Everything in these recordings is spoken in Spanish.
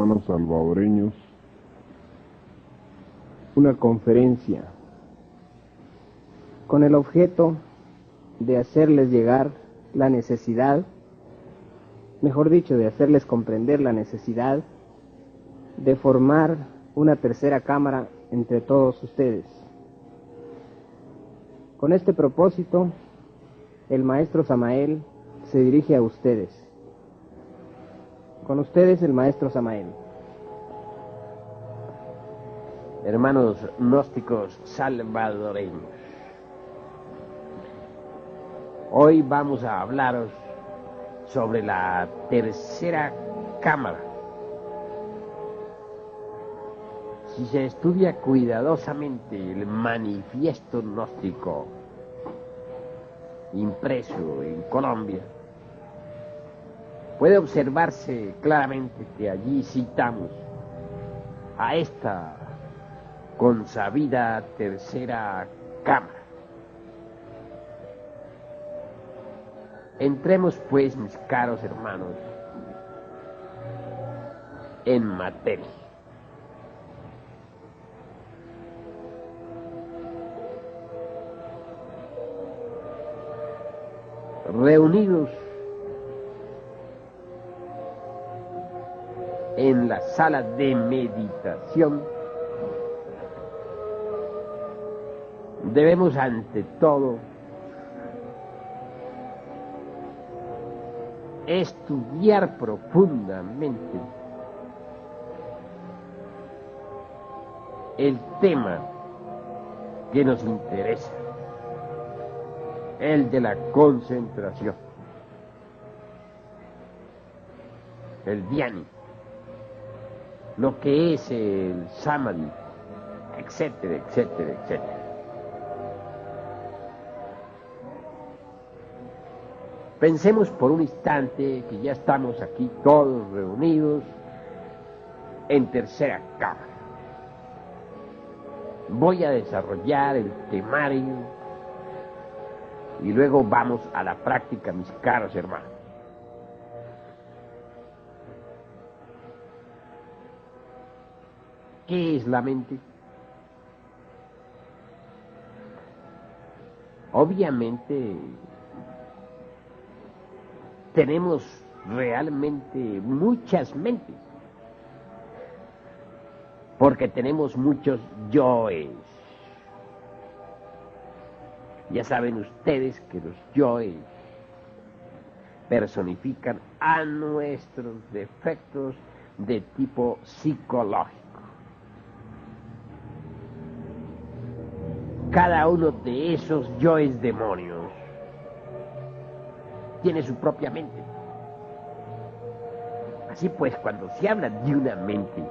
hermanos salvadoreños una conferencia con el objeto de hacerles llegar la necesidad, mejor dicho, de hacerles comprender la necesidad de formar una tercera cámara entre todos ustedes. Con este propósito, el maestro Samael se dirige a ustedes. Con ustedes, el maestro Samael. Hermanos gnósticos salvadoreños, hoy vamos a hablaros sobre la tercera cámara. Si se estudia cuidadosamente el manifiesto gnóstico impreso en Colombia, puede observarse claramente que allí citamos a esta consabida tercera cámara. Entremos pues, mis caros hermanos, en materia. Reunidos en la sala de meditación, debemos ante todo estudiar profundamente el tema que nos interesa, el de la concentración, el dhyani, lo que es el samadhi, etcétera, etcétera, etcétera. Pensemos por un instante que ya estamos aquí todos reunidos en tercera cámara. Voy a desarrollar el temario y luego vamos a la práctica, mis caros hermanos. ¿Qué es la mente? Obviamente tenemos realmente muchas mentes, porque tenemos muchos yoes. Ya saben ustedes que los yoes personifican a nuestros defectos de tipo psicológico. Cada uno de esos yoes demonios tiene su propia mente. Así pues, cuando se habla de una mente,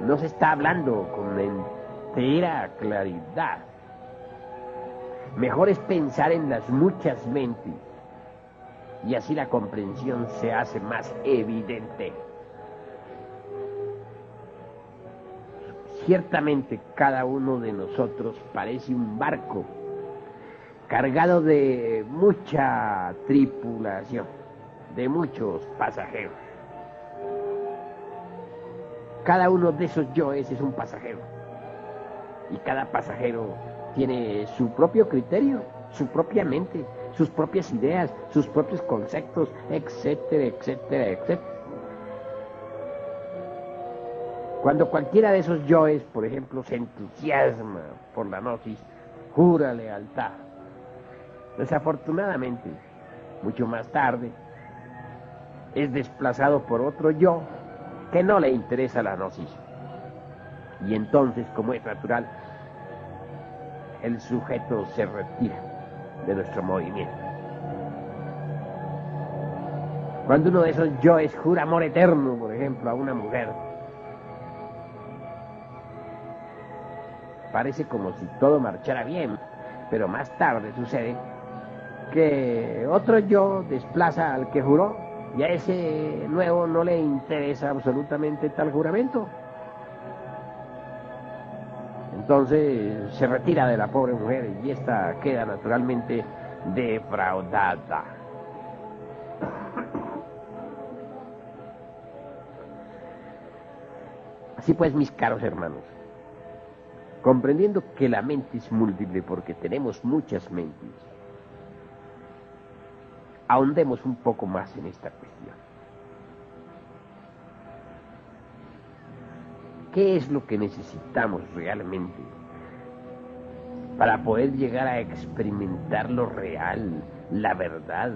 no se está hablando con entera claridad. Mejor es pensar en las muchas mentes, y así la comprensión se hace más evidente. Ciertamente cada uno de nosotros parece un barco cargado de mucha tripulación, de muchos pasajeros. Cada uno de esos yoes es un pasajero, y cada pasajero tiene su propio criterio, su propia mente, sus propias ideas, sus propios conceptos, etcétera, etcétera, etcétera. Cuando cualquiera de esos yoes, por ejemplo, se entusiasma por la gnosis, jura lealtad. Desafortunadamente, mucho más tarde, es desplazado por otro yo que no le interesa la gnosis. Y entonces, como es natural, el sujeto se retira de nuestro movimiento. Cuando uno de esos yoes jura amor eterno, por ejemplo, a una mujer, parece como si todo marchara bien, pero más tarde sucede que otro yo desplaza al que juró, y a ese nuevo no le interesa absolutamente tal juramento. Entonces se retira de la pobre mujer y ésta queda naturalmente defraudada. Así pues, mis caros hermanos, comprendiendo que la mente es múltiple porque tenemos muchas mentes, ahondemos un poco más en esta cuestión. ¿Qué es lo que necesitamos realmente para poder llegar a experimentar lo real, la verdad,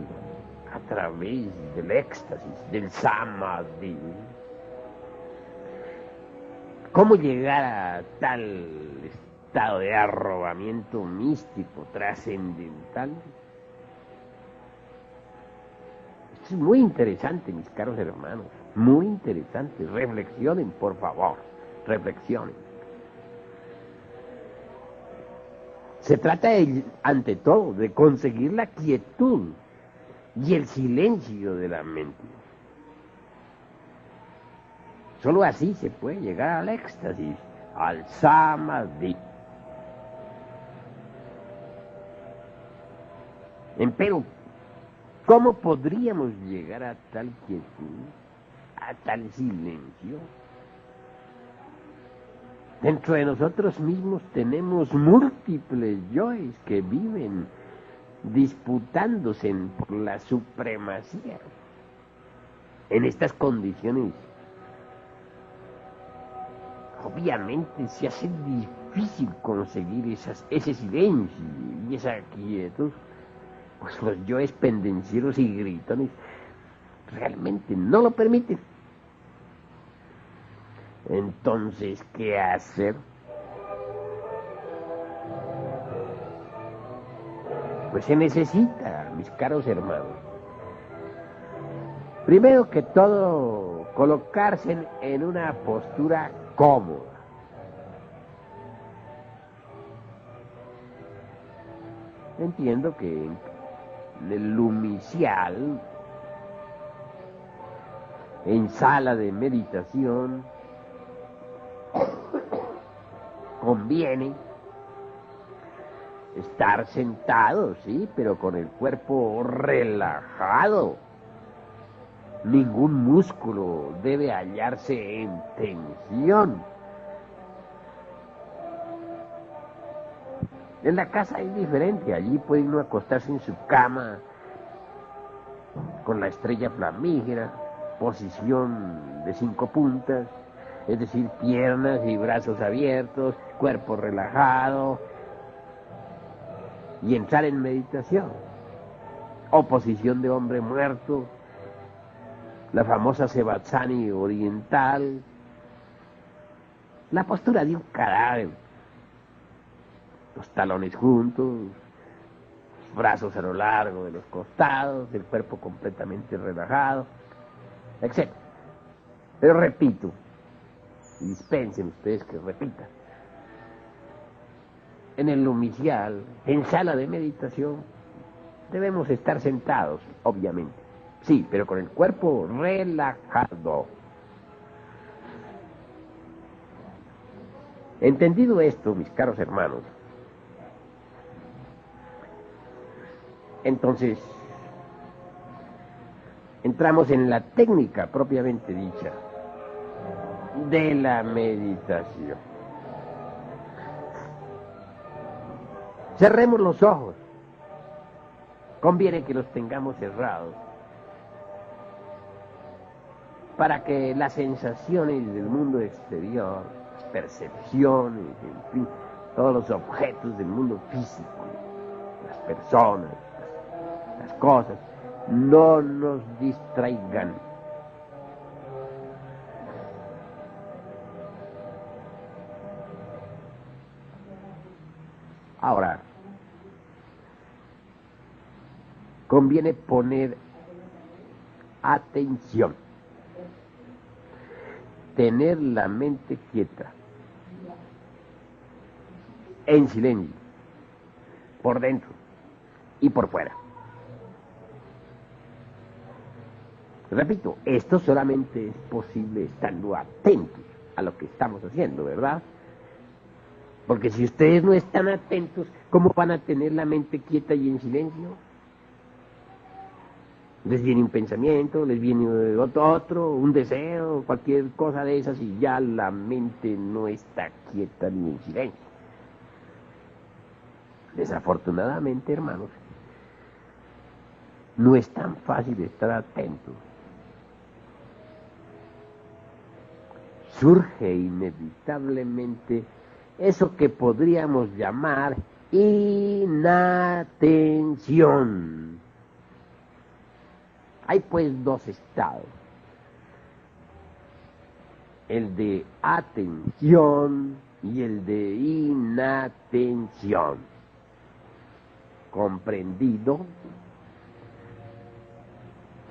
a través del éxtasis, del samadhi? ¿Cómo llegar a tal estado de arrobamiento místico, trascendental? Esto es muy interesante, mis caros hermanos, muy interesante. Reflexionen, por favor, reflexionen. Se trata, ante todo, de conseguir la quietud y el silencio de la mente. Solo así se puede llegar al éxtasis, al samadhi. Pero, ¿cómo podríamos llegar a tal quietud, a tal silencio? Dentro de nosotros mismos tenemos múltiples yoes que viven disputándose por la supremacía. En estas condiciones, obviamente se hace difícil conseguir ese silencio y esa quietud, pues los yoes pendencieros y gritones realmente no lo permiten. Entonces, ¿qué hacer? Pues se necesita, mis caros hermanos, primero que todo, colocarse en una postura cómoda. Entiendo que en el lumicial, en sala de meditación, conviene estar sentado, sí, pero con el cuerpo relajado. Ningún músculo debe hallarse en tensión. En la casa es diferente, allí puede uno acostarse en su cama con la estrella flamígera, posición de 5 puntas, es decir, piernas y brazos abiertos, cuerpo relajado, y entrar en meditación. O posición de hombre muerto, la famosa Sebatsani oriental, la postura de un cadáver, los talones juntos, los brazos a lo largo de los costados, el cuerpo completamente relajado, etc. Pero repito, y dispensen ustedes que repita, en el lumicial, en sala de meditación, debemos estar sentados, obviamente. Sí, pero con el cuerpo relajado. Entendido esto, mis caros hermanos, entonces entramos en la técnica propiamente dicha de la meditación. Cerremos los ojos. Conviene que los tengamos cerrados para que las sensaciones del mundo exterior, las percepciones, en fin, todos los objetos del mundo físico, las personas, las cosas, no nos distraigan. Ahora, conviene poner atención, tener la mente quieta, en silencio, por dentro y por fuera. Repito, esto solamente es posible estando atentos a lo que estamos haciendo, ¿verdad? Porque si ustedes no están atentos, ¿cómo van a tener la mente quieta y en silencio? Les viene un pensamiento, les viene otro, un deseo, cualquier cosa de esas, y ya la mente no está quieta ni en silencio. Desafortunadamente, hermanos, no es tan fácil estar atento. Surge inevitablemente eso que podríamos llamar inatención. Hay pues dos estados: el de atención y el de inatención. ¿Comprendido?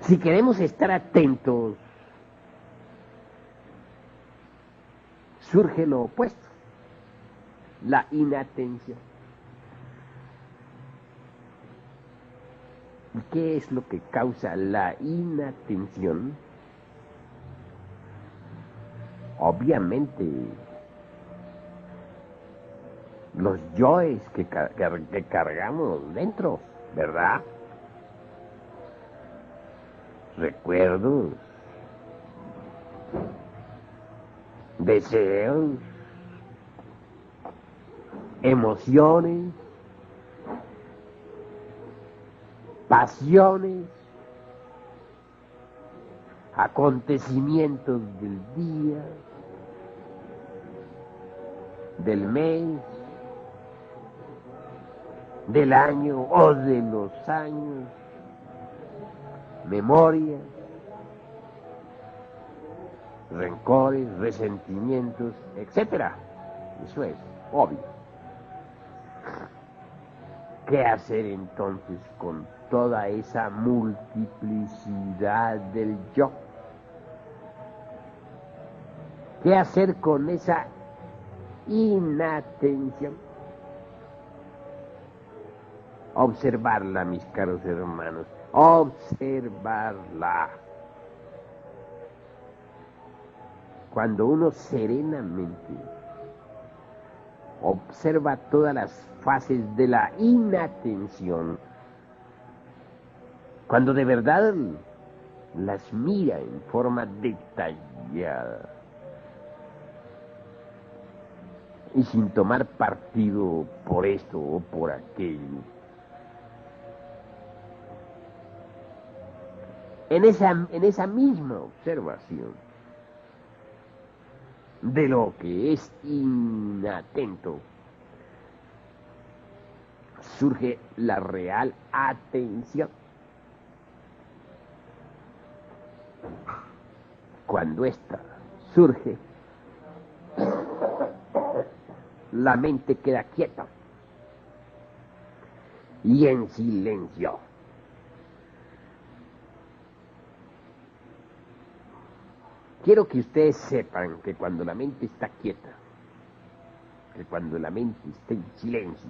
Si queremos estar atentos, surge lo opuesto, la inatención. ¿Y qué es lo que causa la inatención? Obviamente, los yoes que cargamos dentro, ¿verdad? Recuerdos, deseos, emociones, pasiones, acontecimientos del día, del mes, del año o de los años, memorias, rencores, resentimientos, etcétera. Eso es obvio. ¿Qué hacer entonces con toda esa multiplicidad del yo? ¿Qué hacer con esa inatención? Observarla, mis caros hermanos, observarla. Cuando uno serenamente observa todas las fases de la inatención, cuando de verdad las mira en forma detallada y sin tomar partido por esto o por aquello, en esa misma observación de lo que es inatento, surge la real atención. Cuando ésta surge, la mente queda quieta y en silencio. Quiero que ustedes sepan que cuando la mente está quieta, que cuando la mente está en silencio,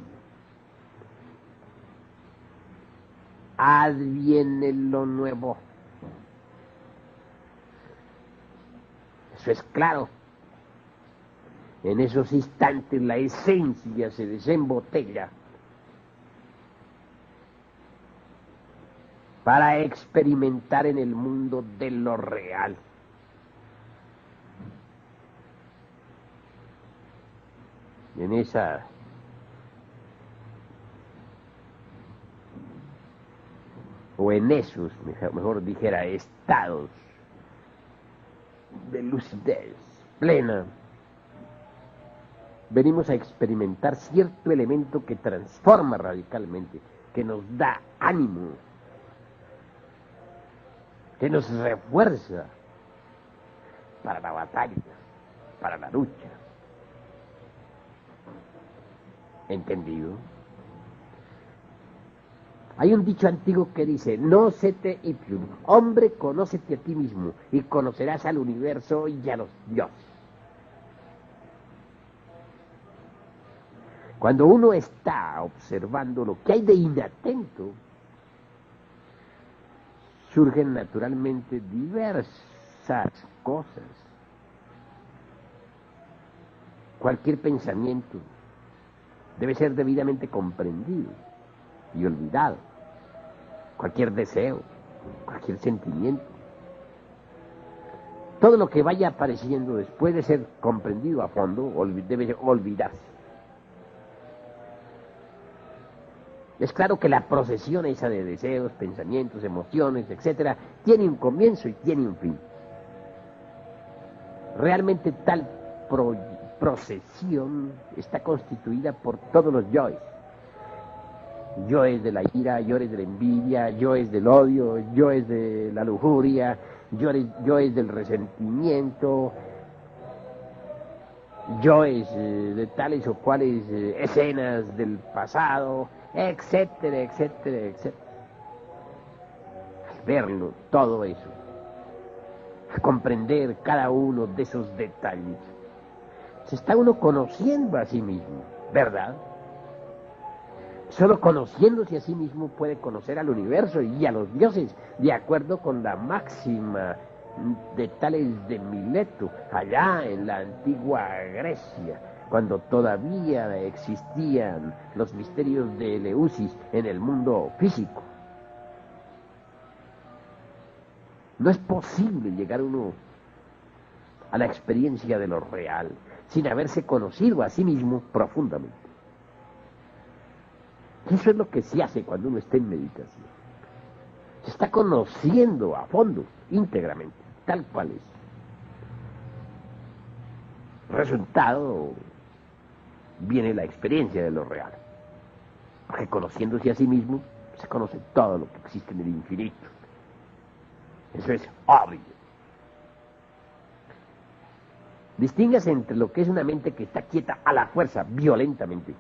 adviene lo nuevo. Eso es claro. En esos instantes la esencia se desembotella para experimentar en el mundo de lo real. En esa o en esos, mejor dijera, estados de lucidez plena, venimos a experimentar cierto elemento que transforma radicalmente, que nos da ánimo, que nos refuerza para la batalla, para la lucha. ¿Entendido? Hay un dicho antiguo que dice: Nócete ipsum, hombre, conócete a ti mismo y conocerás al universo y a los dioses. Cuando uno está observando lo que hay de inatento, surgen naturalmente diversas cosas. Cualquier pensamiento debe ser debidamente comprendido y olvidado. Cualquier deseo, cualquier sentimiento. Todo lo que vaya apareciendo después de ser comprendido a fondo debe olvidarse. Es claro que la procesión esa de deseos, pensamientos, emociones, etcétera, tiene un comienzo y tiene un fin. Realmente tal procesión está constituida por todos los yoes. Yoes de la ira, yoes de la envidia, yoes del odio, yoes de la lujuria, yoes del resentimiento, yoes de tales o cuales escenas del pasado, etcétera, etcétera, etcétera. Al verlo, todo eso, a comprender cada uno de esos detalles, se está uno conociendo a sí mismo, ¿verdad? Solo conociéndose a sí mismo puede conocer al universo y a los dioses, de acuerdo con la máxima de Tales de Mileto, allá en la antigua Grecia, cuando todavía existían los misterios de Eleusis en el mundo físico. No es posible llegar uno a la experiencia de lo real sin haberse conocido a sí mismo profundamente. Eso es lo que se hace cuando uno está en meditación. Se está conociendo a fondo, íntegramente, tal cual es. Resultado viene la experiencia de lo real. Porque conociéndose a sí mismo, se conoce todo lo que existe en el infinito. Eso es obvio. Distíngase entre lo que es una mente que está quieta a la fuerza, violentamente.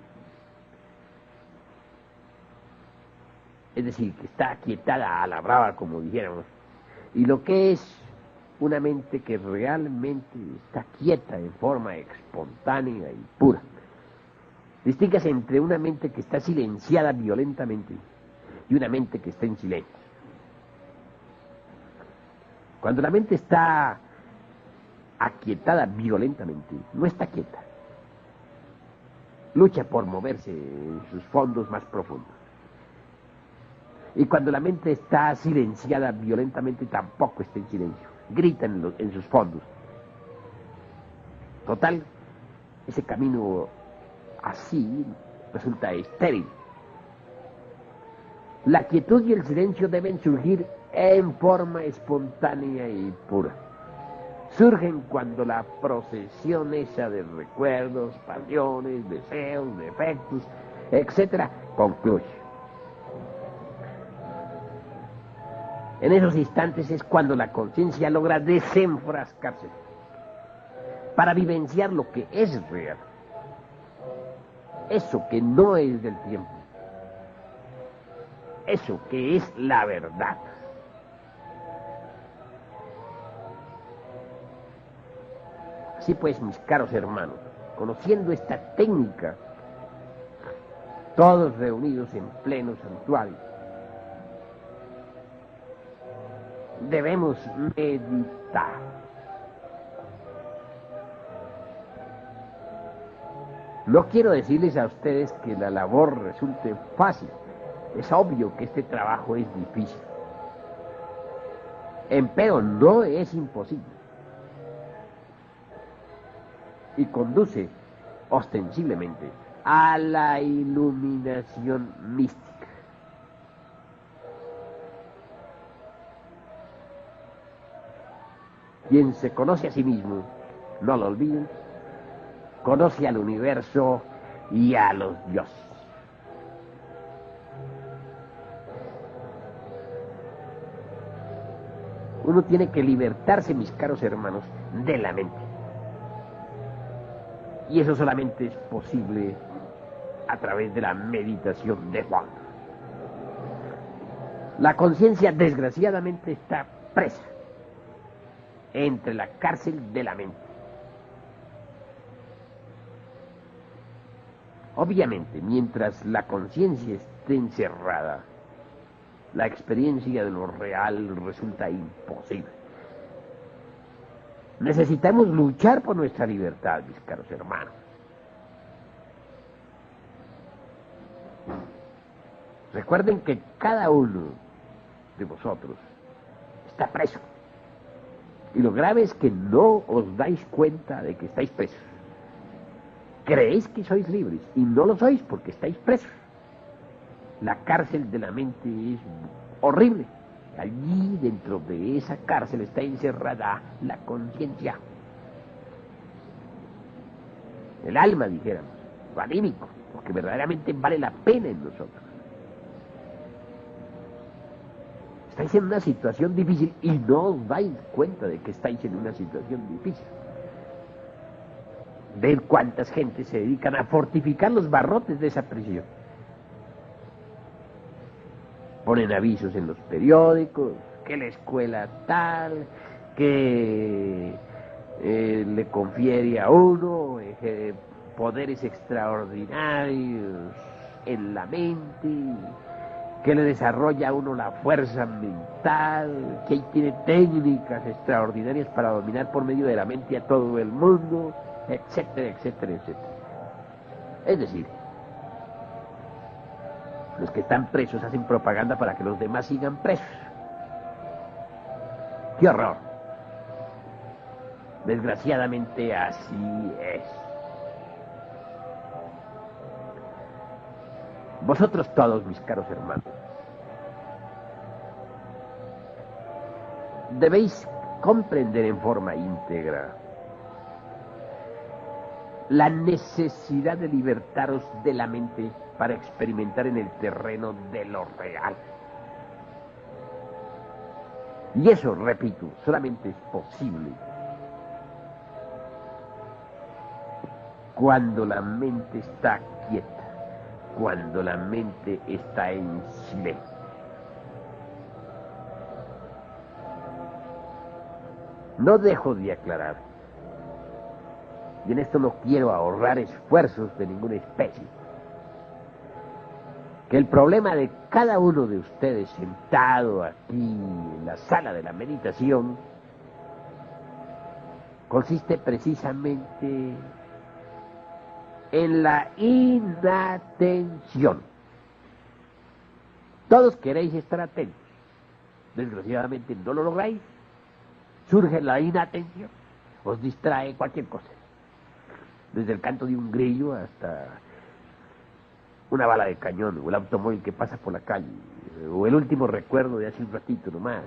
Es decir, que está aquietada a la brava, como dijéramos, y lo que es una mente que realmente está quieta en forma espontánea y pura. Distíngase entre una mente que está silenciada violentamente y una mente que está en silencio. Cuando la mente está aquietada violentamente, no está quieta. Lucha por moverse en sus fondos más profundos. Y cuando la mente está silenciada violentamente, tampoco está en silencio. Grita en sus fondos. Total, ese camino así resulta estéril. La quietud y el silencio deben surgir en forma espontánea y pura. Surgen cuando la procesión esa de recuerdos, pasiones, deseos, defectos, etcétera, concluye. En esos instantes es cuando la conciencia logra desenfrascarse para vivenciar lo que es real. Eso que no es del tiempo. Eso que es la verdad. Así pues, mis caros hermanos, conociendo esta técnica, todos reunidos en pleno santuario, debemos meditar. No quiero decirles a ustedes que la labor resulte fácil. Es obvio que este trabajo es difícil. Empero no es imposible. Y conduce ostensiblemente a la iluminación mística. Quien se conoce a sí mismo, no lo olviden, conoce al universo y a los dioses. Uno tiene que libertarse, mis caros hermanos, de la mente. Y eso solamente es posible a través de la meditación de fondo. La conciencia, desgraciadamente, está presa entre la cárcel de la mente. Obviamente, mientras la conciencia esté encerrada, la experiencia de lo real resulta imposible. Necesitamos luchar por nuestra libertad, mis caros hermanos. Recuerden que cada uno de vosotros está preso. Y lo grave es que no os dais cuenta de que estáis presos. Creéis que sois libres y no lo sois porque estáis presos. La cárcel de la mente es horrible. Allí dentro de esa cárcel está encerrada la conciencia. El alma, dijéramos, lo anímico, lo que verdaderamente vale la pena en nosotros. Estáis en una situación difícil y no os dais cuenta de que estáis en una situación difícil. Ved cuántas gentes se dedican a fortificar los barrotes de esa prisión. Ponen avisos en los periódicos, que la escuela tal, que le confiere a uno poderes extraordinarios en la mente, que le desarrolla a uno la fuerza mental, que ahí tiene técnicas extraordinarias para dominar por medio de la mente a todo el mundo, etcétera, etcétera, etcétera. Es decir, los que están presos hacen propaganda para que los demás sigan presos. ¡Qué horror! Desgraciadamente así es. Vosotros todos, mis caros hermanos, debéis comprender en forma íntegra la necesidad de libertaros de la mente para experimentar en el terreno de lo real. Y eso, repito, solamente es posible cuando la mente está quieta, cuando la mente está en silencio. No dejo de aclarar, y en esto no quiero ahorrar esfuerzos de ninguna especie, que el problema de cada uno de ustedes sentado aquí en la sala de la meditación consiste precisamente en la inatención. Todos queréis estar atentos, desgraciadamente no lo lográis, surge la inatención, os distrae cualquier cosa, desde el canto de un grillo hasta una bala de cañón, o el automóvil que pasa por la calle, o el último recuerdo de hace un ratito nomás,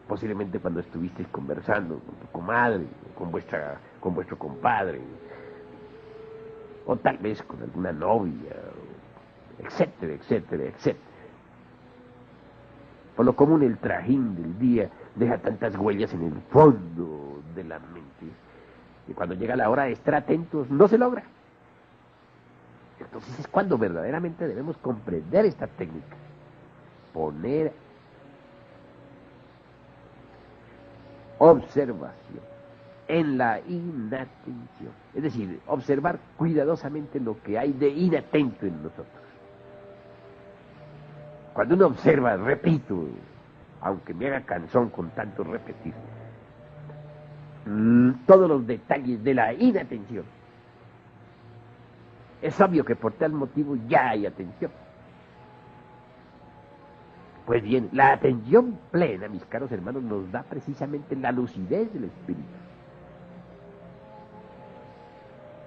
posiblemente cuando estuvisteis conversando con tu comadre, con vuestro compadre, o tal vez con alguna novia, etcétera, etcétera, etcétera. Por lo común el trajín del día deja tantas huellas en el fondo de la mente, que cuando llega la hora de estar atentos no se logra. Entonces es cuando verdaderamente debemos comprender esta técnica, poner observación en la inatención, es decir, observar cuidadosamente lo que hay de inatento en nosotros. Cuando uno observa, repito, aunque me haga cansón con tanto repetir, todos los detalles de la inatención, es obvio que por tal motivo ya hay atención. Pues bien, la atención plena, mis caros hermanos, nos da precisamente la lucidez del espíritu.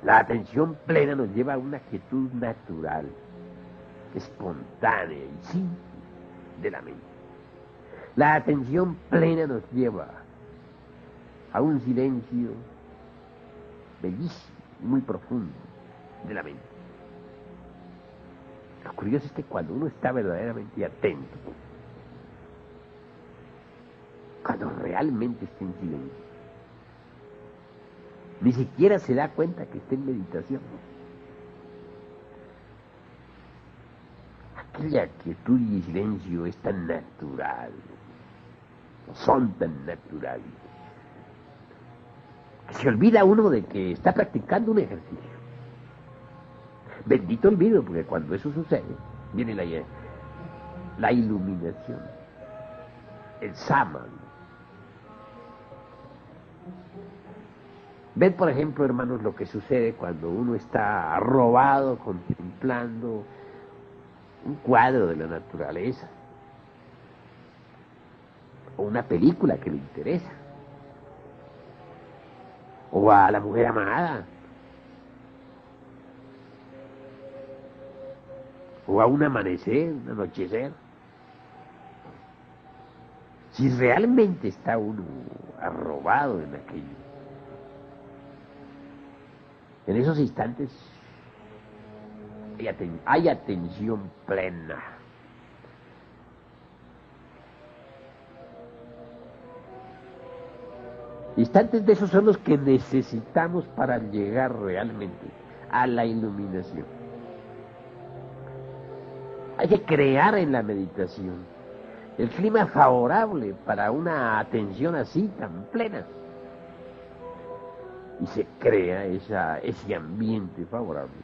La atención plena nos lleva a una quietud natural, espontánea y simple de la mente. La atención plena nos lleva a un silencio bellísimo, muy profundo de la mente. Lo curioso es que cuando uno está verdaderamente atento, cuando realmente está en silencio, ni siquiera se da cuenta que está en meditación. Aquella quietud y silencio es tan natural, son tan naturales, que se olvida uno de que está practicando un ejercicio. Bendito olvido, porque cuando eso sucede, viene la iluminación, el Saman. Ven, por ejemplo, hermanos, lo que sucede cuando uno está arrobado contemplando un cuadro de la naturaleza. o una película que le interesa, o a la mujer amada, o a un amanecer, un anochecer. Si realmente está uno arrobado en aquello, en esos instantes hay atención plena. Instantes de esos son los que necesitamos para llegar realmente a la iluminación. Hay que crear en la meditación el clima favorable para una atención así tan plena. Y se crea ese ambiente favorable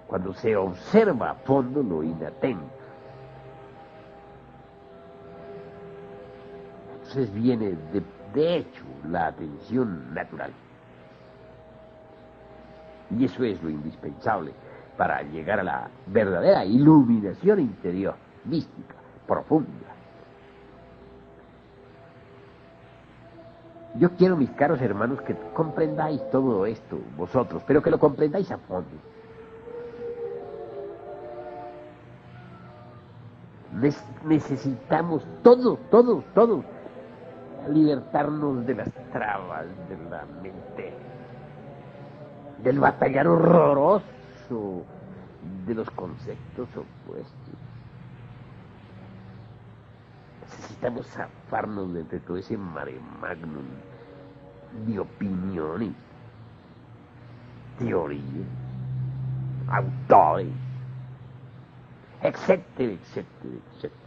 cuando se observa a fondo lo inatento. Entonces viene de hecho la atención natural. Y eso es lo indispensable para llegar a la verdadera iluminación interior, mística, profunda. Yo quiero, mis caros hermanos, que comprendáis todo esto vosotros, pero que lo comprendáis a fondo. Necesitamos todos, libertarnos de las trabas de la mente, del batallar horroroso de los conceptos opuestos. Necesitamos zafarnos de entre todo ese mare magnum de opiniones, teorías, autores, etcétera, etcétera, etcétera.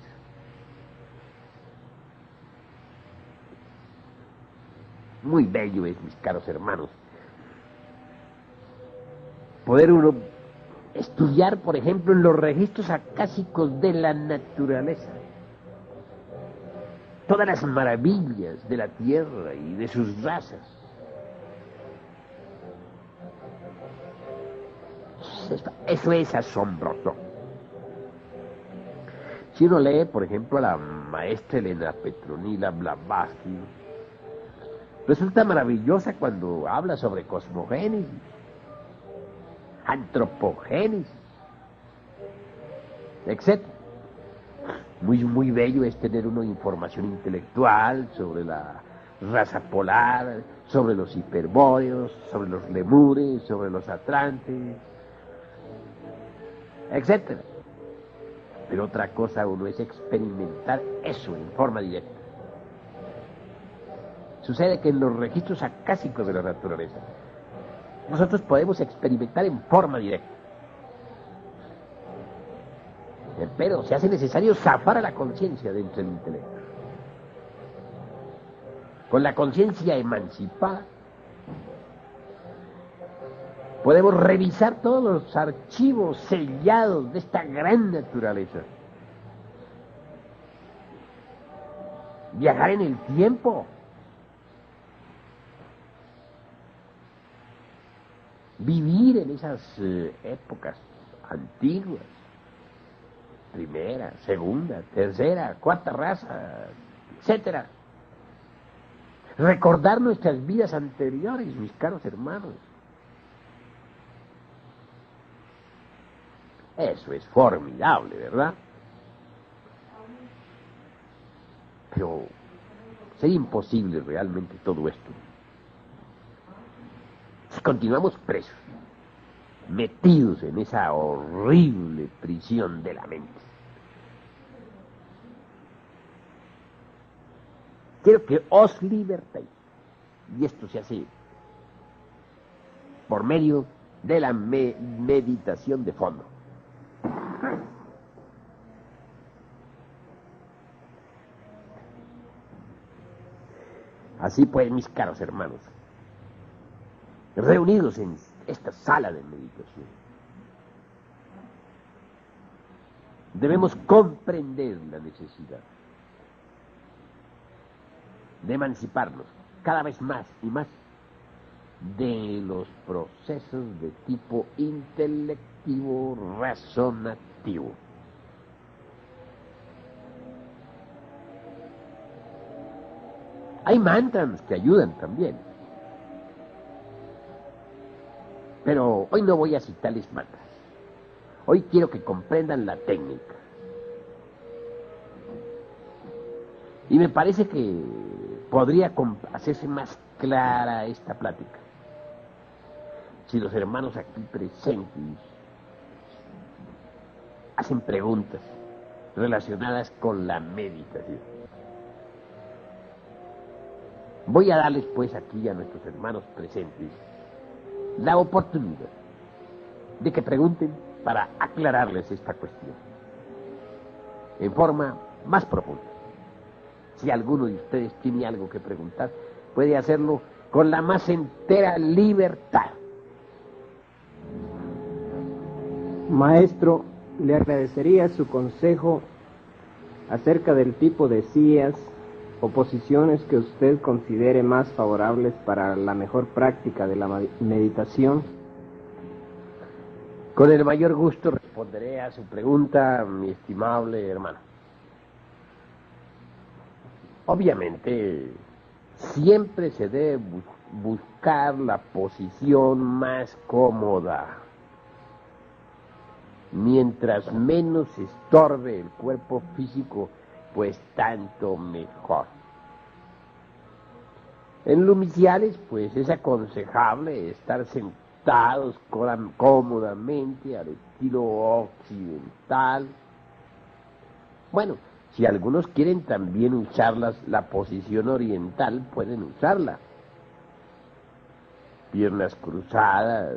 Muy bello es, mis caros hermanos, poder uno estudiar, por ejemplo, en los registros acásicos de la naturaleza todas las maravillas de la tierra y de sus razas. Eso es asombroso. Si uno lee, por ejemplo, a la maestra Elena Petronila Blavatsky, resulta maravillosa cuando habla sobre cosmogénesis, antropogénesis, etc. Muy bello es tener una información intelectual sobre la raza polar, sobre los hiperbóreos, sobre los lemures, sobre los atlantes, etc. Pero otra cosa uno es experimentar eso en forma directa. Sucede que en los registros acásicos de la naturaleza nosotros podemos experimentar en forma directa. Pero se hace necesario zafar a la conciencia dentro del intelecto. Con la conciencia emancipada podemos revisar todos los archivos sellados de esta gran naturaleza. Viajar en el tiempo. Vivir en esas épocas antiguas. Primera, segunda, tercera, cuarta raza, etcétera. Recordar nuestras vidas anteriores, mis caros hermanos. Eso es formidable, ¿verdad? Pero sería imposible realmente todo esto si continuamos presos, metidos en esa horrible prisión de la mente. Quiero que os libertéis. Y esto se hace por medio de la meditación de fondo. Así pues, mis caros hermanos, reunidos en esta sala de meditación, debemos comprender la necesidad de emanciparnos cada vez más y más de los procesos de tipo intelectivo, razonativo. Hay mantras que ayudan también. Pero hoy no voy a citarles mantras. Hoy quiero que comprendan la técnica. Y me parece que podría hacerse más clara esta plática si los hermanos aquí presentes hacen preguntas relacionadas con la meditación. Voy a darles pues aquí a nuestros hermanos presentes la oportunidad de que pregunten para aclararles esta cuestión en forma más profunda. Si alguno de ustedes tiene algo que preguntar, puede hacerlo con la más entera libertad. Maestro, le agradecería su consejo acerca del tipo de sillas o posiciones que usted considere más favorables para la mejor práctica de la meditación. Con el mayor gusto responderé a su pregunta, mi estimable hermano. Obviamente, siempre se debe buscar la posición más cómoda. Mientras menos estorbe el cuerpo físico, pues tanto mejor. En lo iniciales, pues es aconsejable estar sentados cómodamente al estilo occidental. Bueno, si algunos quieren también usar la posición oriental, pueden usarla. Piernas cruzadas,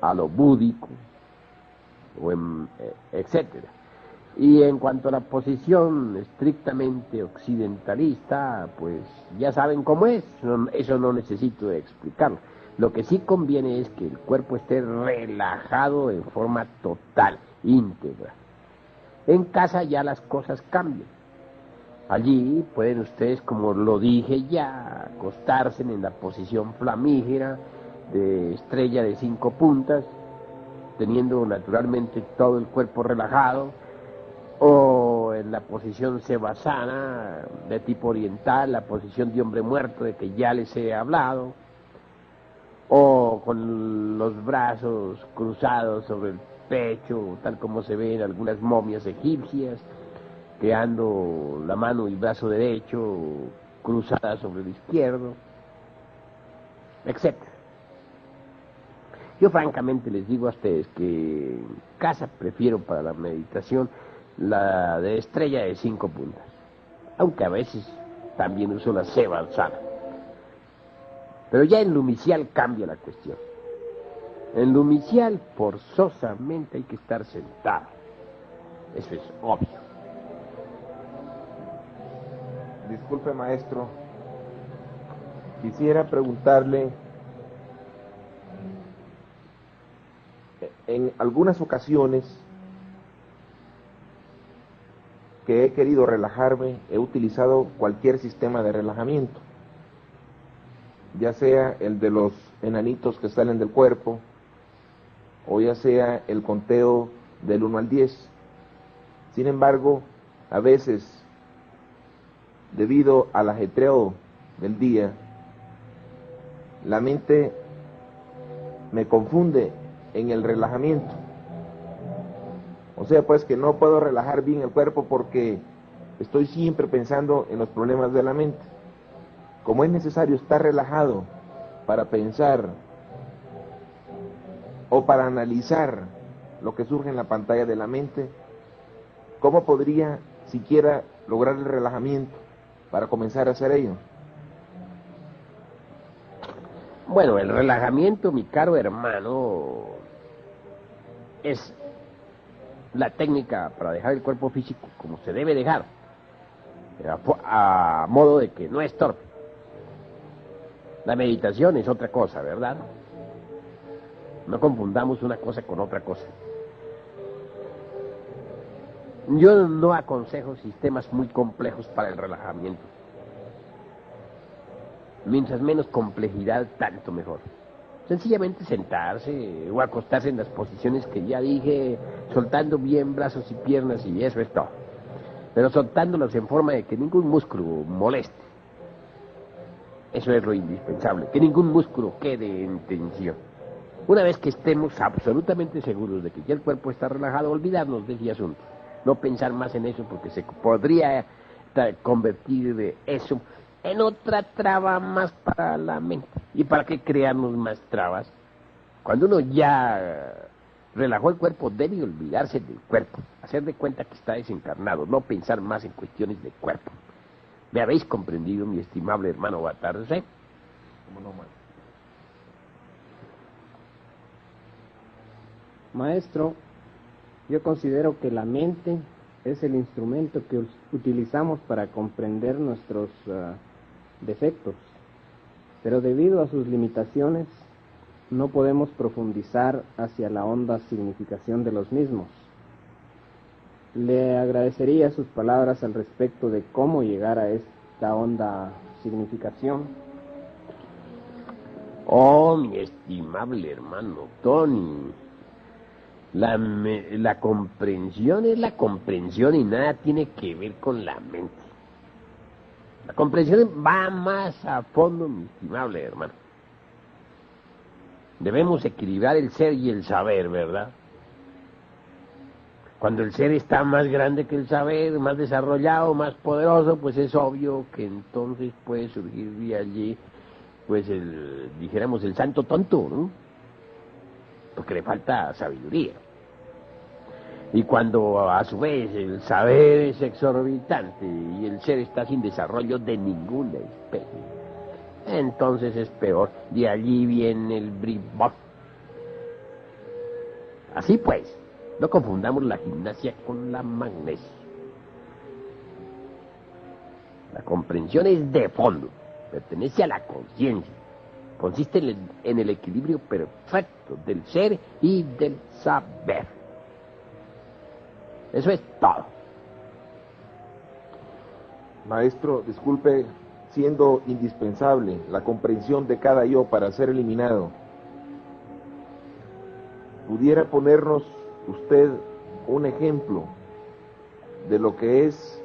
a lo búdico, etcétera. Y en cuanto a la posición estrictamente occidentalista, pues ya saben cómo es, eso no necesito explicarlo. Lo que sí conviene es que el cuerpo esté relajado en forma total, íntegra. En casa ya las cosas cambian. Allí pueden ustedes, como lo dije ya, acostarse en la posición flamígera de estrella de 5 puntas, teniendo naturalmente todo el cuerpo relajado, o en la posición sevasana de tipo oriental, la posición de hombre muerto de que ya les he hablado, o con los brazos cruzados sobre el pecho, tal como se ve en algunas momias egipcias, quedando la mano y brazo derecho cruzada sobre el izquierdo, etc. Yo francamente les digo a ustedes que en casa prefiero para la meditación la de estrella de 5 puntas, aunque a veces también uso la sevasana. Pero ya en lo inicial cambia la cuestión. En lo inicial forzosamente hay que estar sentado. Eso es obvio. Disculpe, maestro. Quisiera preguntarle, en algunas ocasiones que he querido relajarme, he utilizado cualquier sistema de relajamiento, ya sea el de los enanitos que salen del cuerpo, o ya sea el conteo del 1 al 10. Sin embargo, a veces, debido al ajetreo del día, la mente me confunde en el relajamiento. O sea, pues que no puedo relajar bien el cuerpo porque estoy siempre pensando en los problemas de la mente. Como es necesario estar relajado para pensar o para analizar lo que surge en la pantalla de la mente, ¿cómo podría siquiera lograr el relajamiento para comenzar a hacer ello? Bueno, el relajamiento, mi caro hermano, es la técnica para dejar el cuerpo físico como se debe dejar, a modo de que no estorbe. La meditación es otra cosa, ¿verdad? No confundamos una cosa con otra cosa. Yo no aconsejo sistemas muy complejos para el relajamiento. Mientras menos complejidad, tanto mejor. Sencillamente sentarse o acostarse en las posiciones que ya dije, soltando bien brazos y piernas, y eso es todo. pero soltándolos en forma de que ningún músculo moleste. Eso es lo indispensable, que ningún músculo quede en tensión. Una vez que estemos absolutamente seguros de que ya el cuerpo está relajado, olvidarnos de ese asunto. No pensar más en eso porque se podría convertir de eso en otra traba más para la mente. ¿Y para qué crearnos más trabas? Cuando uno ya relajó el cuerpo, debe olvidarse del cuerpo, hacer de cuenta que está desencarnado, no pensar más en cuestiones de cuerpo. ¿Me habéis comprendido, mi estimable hermano Batarse? ¿Cómo no, maestro? Maestro, yo considero que la mente es el instrumento que utilizamos para comprender nuestros defectos, pero debido a sus limitaciones no podemos profundizar hacia la honda significación de los mismos. Le agradecería sus palabras al respecto de cómo llegar a esta honda significación. Oh, mi estimable hermano Tony, la comprensión es la comprensión y nada tiene que ver con la mente. La comprensión va más a fondo, mi estimable hermano. Debemos equilibrar el ser y el saber, ¿verdad? Cuando el ser está más grande que el saber, más desarrollado, más poderoso, pues es obvio que entonces puede surgir de allí, pues dijéramos, el santo tonto, ¿no? Porque le falta sabiduría. Y cuando a su vez el saber es exorbitante y el ser está sin desarrollo de ninguna especie, entonces es peor. De allí viene el bribón. Así pues, no confundamos la gimnasia con la magnesia. La comprensión es de fondo, pertenece a la conciencia. Consiste en el equilibrio perfecto del ser y del saber. Eso es todo. Maestro, disculpe, siendo indispensable la comprensión de cada yo para ser eliminado, ¿pudiera ponernos usted un ejemplo de lo que es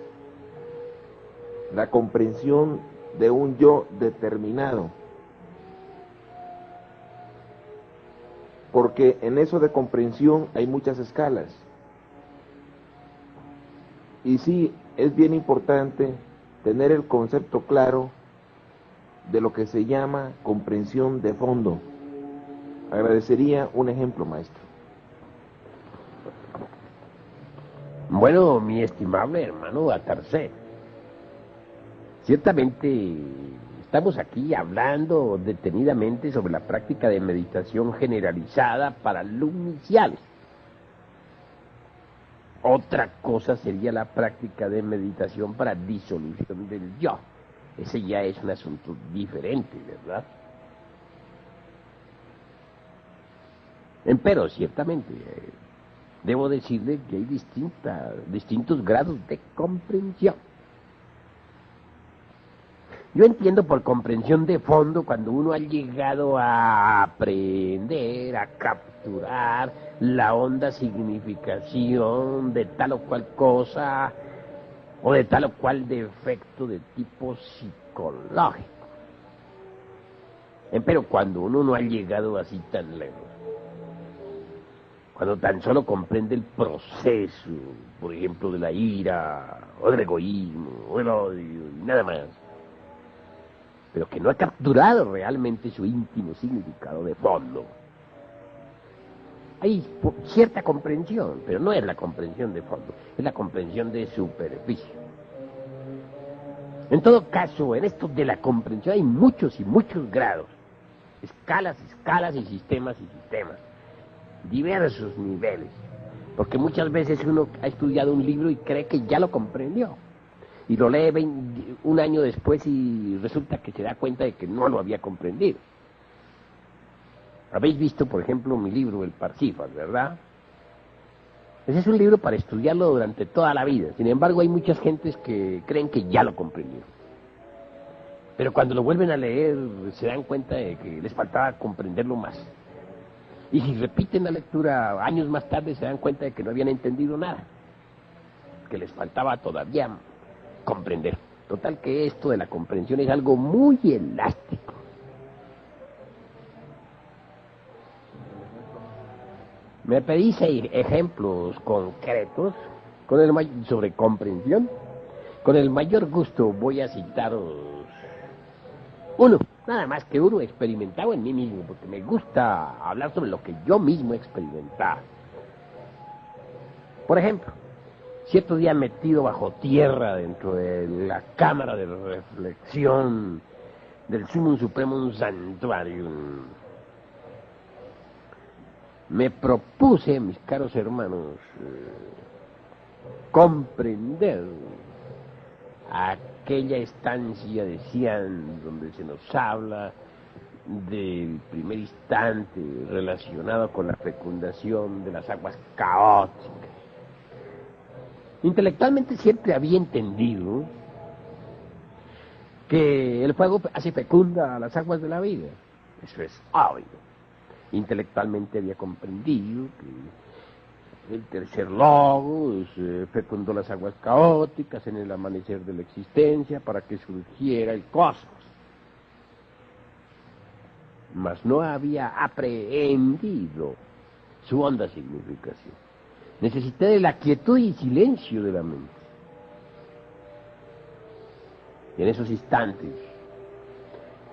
la comprensión de un yo determinado? Porque en eso de comprensión hay muchas escalas. Y sí, es bien importante tener el concepto claro de lo que se llama comprensión de fondo. Agradecería un ejemplo, maestro. Bueno, mi estimable hermano Atarcé, ciertamente estamos aquí hablando detenidamente sobre la práctica de meditación generalizada para lumiciales. Otra cosa sería la práctica de meditación para disolución del yo. Ese ya es un asunto diferente, ¿verdad? Pero ciertamente, debo decirle que hay distintos grados de comprensión. Yo entiendo por comprensión de fondo cuando uno ha llegado a aprender, a capturar la honda significación de tal o cual cosa o de tal o cual defecto de tipo psicológico. Pero cuando uno no ha llegado así tan lejos, cuando tan solo comprende el proceso, por ejemplo, de la ira, o del egoísmo, o del odio, y nada más, pero que no ha capturado realmente su íntimo significado de fondo. Hay cierta comprensión, pero no es la comprensión de fondo, es la comprensión de superficie. En todo caso, en esto de la comprensión hay muchos y muchos grados, escalas y sistemas, diversos niveles, porque muchas veces uno ha estudiado un libro y cree que ya lo comprendió. Y lo lee un año después y resulta que se da cuenta de que no lo había comprendido. Habéis visto, por ejemplo, mi libro, El Parsifal, ¿verdad? Ese es un libro para estudiarlo durante toda la vida. Sin embargo, hay muchas gentes que creen que ya lo comprendieron. Pero cuando lo vuelven a leer, se dan cuenta de que les faltaba comprenderlo más. Y si repiten la lectura años más tarde, se dan cuenta de que no habían entendido nada. que les faltaba todavía comprender. Total que esto de la comprensión es algo muy elástico. Me pedís ejemplos concretos sobre comprensión. Con el mayor gusto voy a citaros uno, nada más que uno experimentado en mí mismo, porque me gusta hablar sobre lo que yo mismo he experimentado. Por ejemplo, cierto día metido bajo tierra dentro de la cámara de reflexión del Sumum Supremum Sanctuarium, me propuse, mis caros hermanos, comprender aquella estancia de Xi'an donde se nos habla del primer instante relacionado con la fecundación de las aguas caóticas. Intelectualmente siempre había entendido que el fuego hace fecunda a las aguas de la vida. Eso es obvio. Intelectualmente había comprendido que el tercer logos fecundó las aguas caóticas en el amanecer de la existencia para que surgiera el cosmos. Mas no había aprehendido su honda significación. Necesité de la quietud y silencio de la mente. Y en esos instantes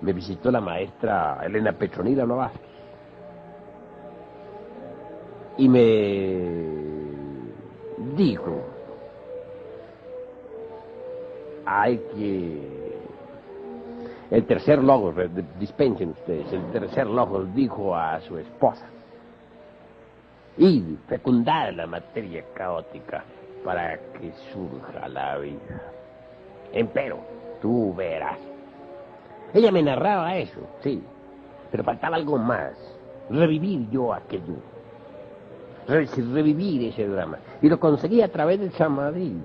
me visitó la maestra Elena Petronila Blavatsky y me dijo: hay que... El tercer logos, dispensen ustedes, el tercer logos dijo a su esposa: y fecundar la materia caótica para que surja la vida. Empero, tú verás. Ella me narraba eso, sí, pero faltaba algo más. Revivir yo aquello. Revivir ese drama. Y lo conseguí a través del Samadhi.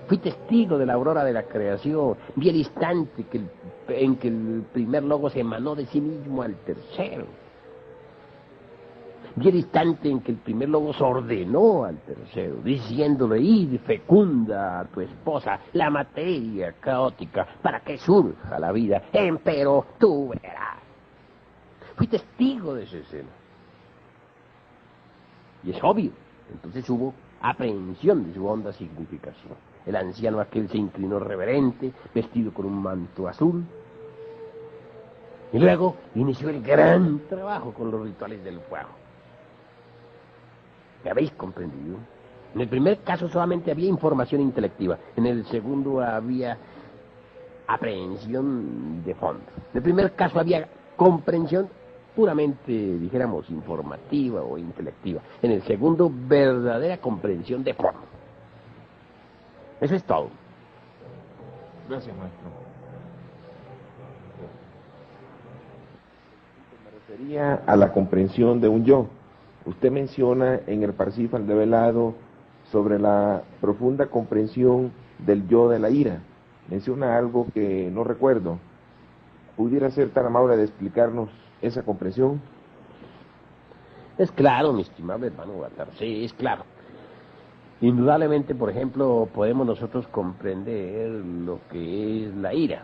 Fui testigo de la aurora de la creación. Vi el instante en que el primer logo se emanó de sí mismo al tercero. Vi el instante en que el primer logo se ordenó al tercero, diciéndole: id, fecunda a tu esposa la materia caótica para que surja la vida. Empero tú verás. Fui testigo de esa escena. Y es obvio, entonces hubo aprehensión de su honda significación. El anciano aquel se inclinó reverente, vestido con un manto azul, y luego inició el gran trabajo con los rituales del fuego. ¿Me habéis comprendido? En el primer caso solamente había información intelectiva, en el segundo había aprehensión de fondo. En el primer caso había comprensión puramente, dijéramos, informativa o intelectiva. En el segundo, verdadera comprensión de fondo. Eso es todo. Gracias, maestro. Me refería a la comprensión de un yo. Usted menciona en el Parsifal develado sobre la profunda comprensión del yo de la ira. Menciona algo que no recuerdo. ¿Pudiera ser tan amable de explicarnos esa comprensión? Es claro, mi estimable hermano Baltar, sí, es claro. Indudablemente, por ejemplo, podemos nosotros comprender lo que es la ira.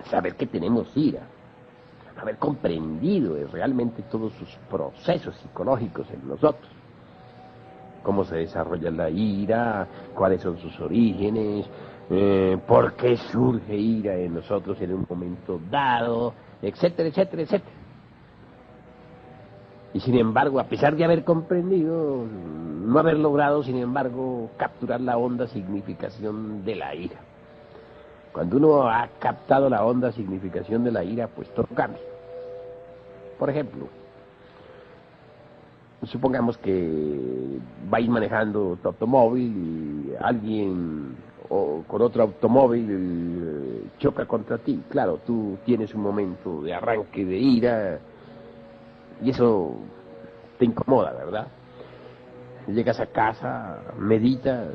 Saber que tenemos ira. Haber comprendido realmente todos sus procesos psicológicos en nosotros. Cómo se desarrolla la ira, cuáles son sus orígenes, por qué surge ira en nosotros en un momento dado, etcétera, etcétera, etcétera. Y sin embargo, a pesar de haber comprendido, no haber logrado, sin embargo, capturar la honda significación de la ira. Cuando uno ha captado la honda significación de la ira, pues todo cambia. Por ejemplo, supongamos que vais manejando tu automóvil y alguien con otro automóvil choca contra ti. Claro, tú tienes un momento de arranque de ira y eso te incomoda, ¿verdad? Llegas a casa, meditas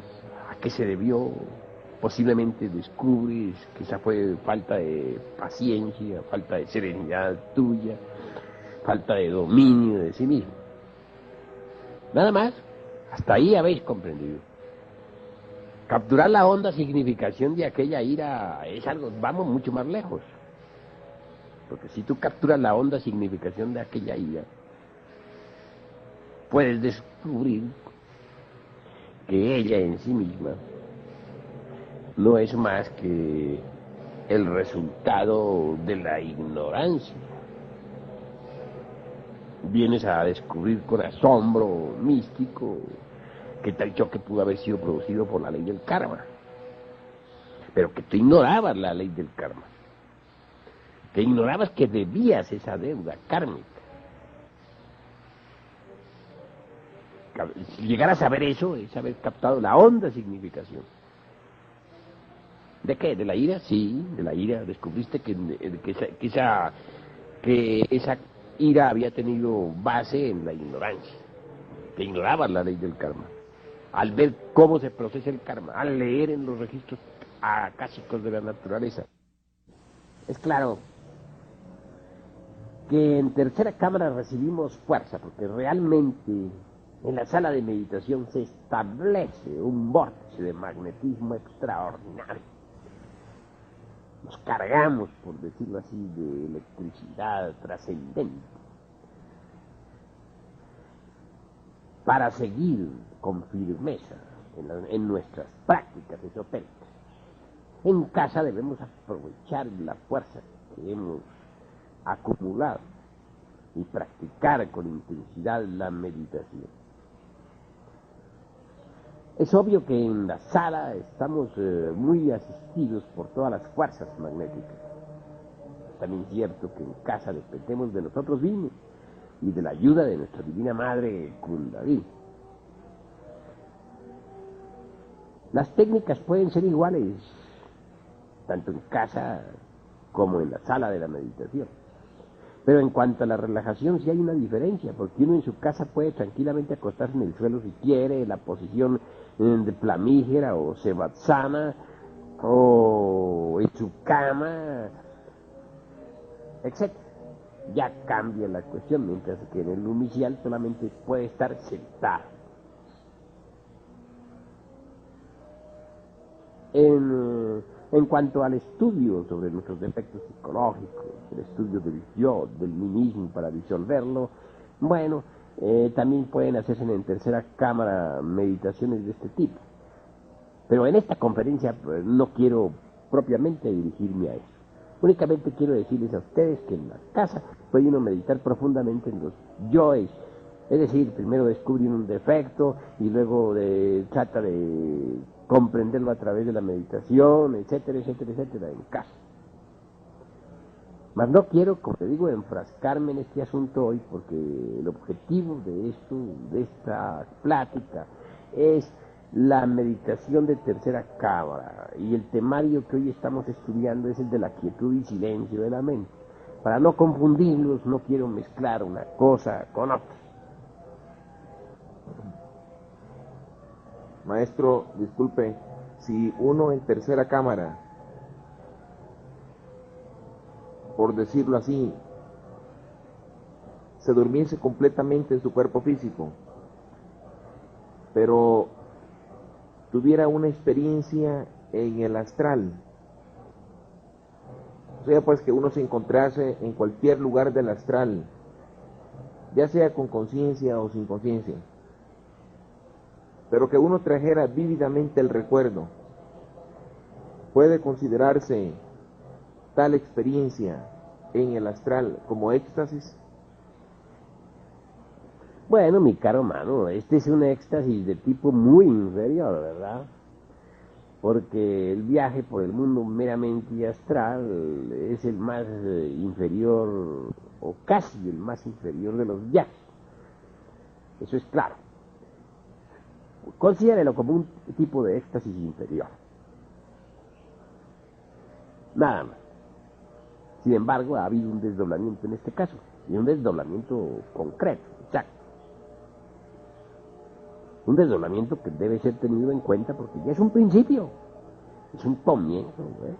a qué se debió, posiblemente descubres que esa fue falta de paciencia, falta de serenidad tuya, falta de dominio de sí mismo. Nada más, hasta ahí habéis comprendido. Capturar la honda significación de aquella ira es algo, vamos mucho más lejos. Porque si tú capturas la honda significación de aquella ira, puedes descubrir que ella en sí misma no es más que el resultado de la ignorancia. Vienes a descubrir con asombro místico que tal choque pudo haber sido producido por la ley del karma, pero que tú ignorabas la ley del karma, que ignorabas que debías esa deuda kármica. Llegar a saber eso es haber captado la honda significación. ¿De qué? ¿De la ira? Sí, de la ira. Descubriste que esa ira había tenido base en la ignorancia, que ignorabas la ley del karma. Al ver cómo se procesa el karma, al leer en los registros acásicos de la naturaleza. Es claro que en tercera cámara recibimos fuerza, porque realmente en la sala de meditación se establece un vórtice de magnetismo extraordinario. Nos cargamos, por decirlo así, de electricidad trascendente para seguir con firmeza en nuestras prácticas esotéricas. En casa debemos aprovechar la fuerza que hemos acumulado y practicar con intensidad la meditación. Es obvio que en la sala estamos muy asistidos por todas las fuerzas magnéticas. Es también cierto que en casa dependemos de nosotros mismos y de la ayuda de nuestra Divina Madre Kundalini. Las técnicas pueden ser iguales, tanto en casa como en la sala de la meditación. Pero en cuanto a la relajación sí hay una diferencia, porque uno en su casa puede tranquilamente acostarse en el suelo si quiere, la posición de flamígera o sevatsana, o en su cama, etc. Ya cambia la cuestión, mientras que en el inicial solamente puede estar sentado. En cuanto al estudio sobre nuestros defectos psicológicos, el estudio del yo, del mí mismo para disolverlo, bueno, también pueden hacerse en tercera cámara meditaciones de este tipo. Pero en esta conferencia no quiero propiamente dirigirme a eso. Únicamente quiero decirles a ustedes que en la casa puede uno meditar profundamente en los yoes. Es decir, primero descubrir un defecto y luego trata de comprenderlo a través de la meditación, etcétera, etcétera, etcétera, en casa. Mas no quiero, como te digo, enfrascarme en este asunto hoy, porque el objetivo de esta plática, es la meditación de tercera cámara, y el temario que hoy estamos estudiando es el de la quietud y silencio de la mente. Para no confundirlos, no quiero mezclar una cosa con otra. Maestro, disculpe, si uno en tercera cámara, por decirlo así, se durmiese completamente en su cuerpo físico, pero tuviera una experiencia en el astral, o sea, pues que uno se encontrase en cualquier lugar del astral, ya sea con conciencia o sin conciencia, pero que uno trajera vívidamente el recuerdo, ¿puede considerarse tal experiencia en el astral como éxtasis? Bueno, mi caro mano, este es un éxtasis de tipo muy inferior, ¿verdad? Porque el viaje por el mundo meramente astral es el más inferior, o casi el más inferior de los viajes. Eso es claro. Considérelo como un tipo de éxtasis inferior. Nada más. Sin embargo, ha habido un desdoblamiento en este caso, y un desdoblamiento concreto, exacto. Un desdoblamiento que debe ser tenido en cuenta porque ya es un principio, es un comienzo, ¿eh?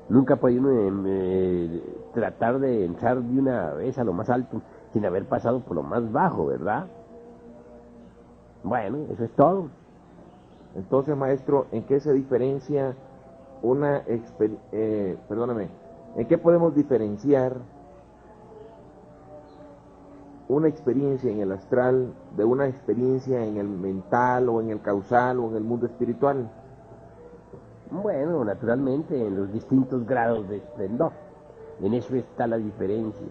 Nunca puede uno tratar de entrar de una vez a lo más alto sin haber pasado por lo más bajo, ¿verdad? Bueno, eso es todo. Entonces, maestro, ¿en qué se diferencia perdóname, ¿en qué podemos diferenciar una experiencia en el astral de una experiencia en el mental o en el causal o en el mundo espiritual? Bueno, naturalmente, en los distintos grados de esplendor. En eso está la diferencia.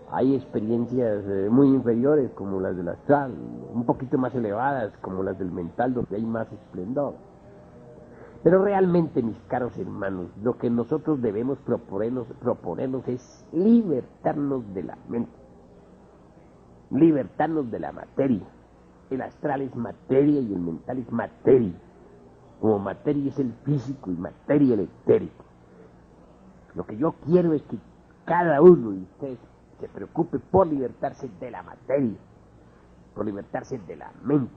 Hay experiencias muy inferiores, como las del astral, un poquito más elevadas, como las del mental, donde hay más esplendor. Pero realmente, mis caros hermanos, lo que nosotros debemos proponernos es libertarnos de la mente, libertarnos de la materia. El astral es materia y el mental es materia. Como materia es el físico y materia el etérico. Lo que yo quiero es que cada uno de ustedes se preocupe por libertarse de la materia, por libertarse de la mente.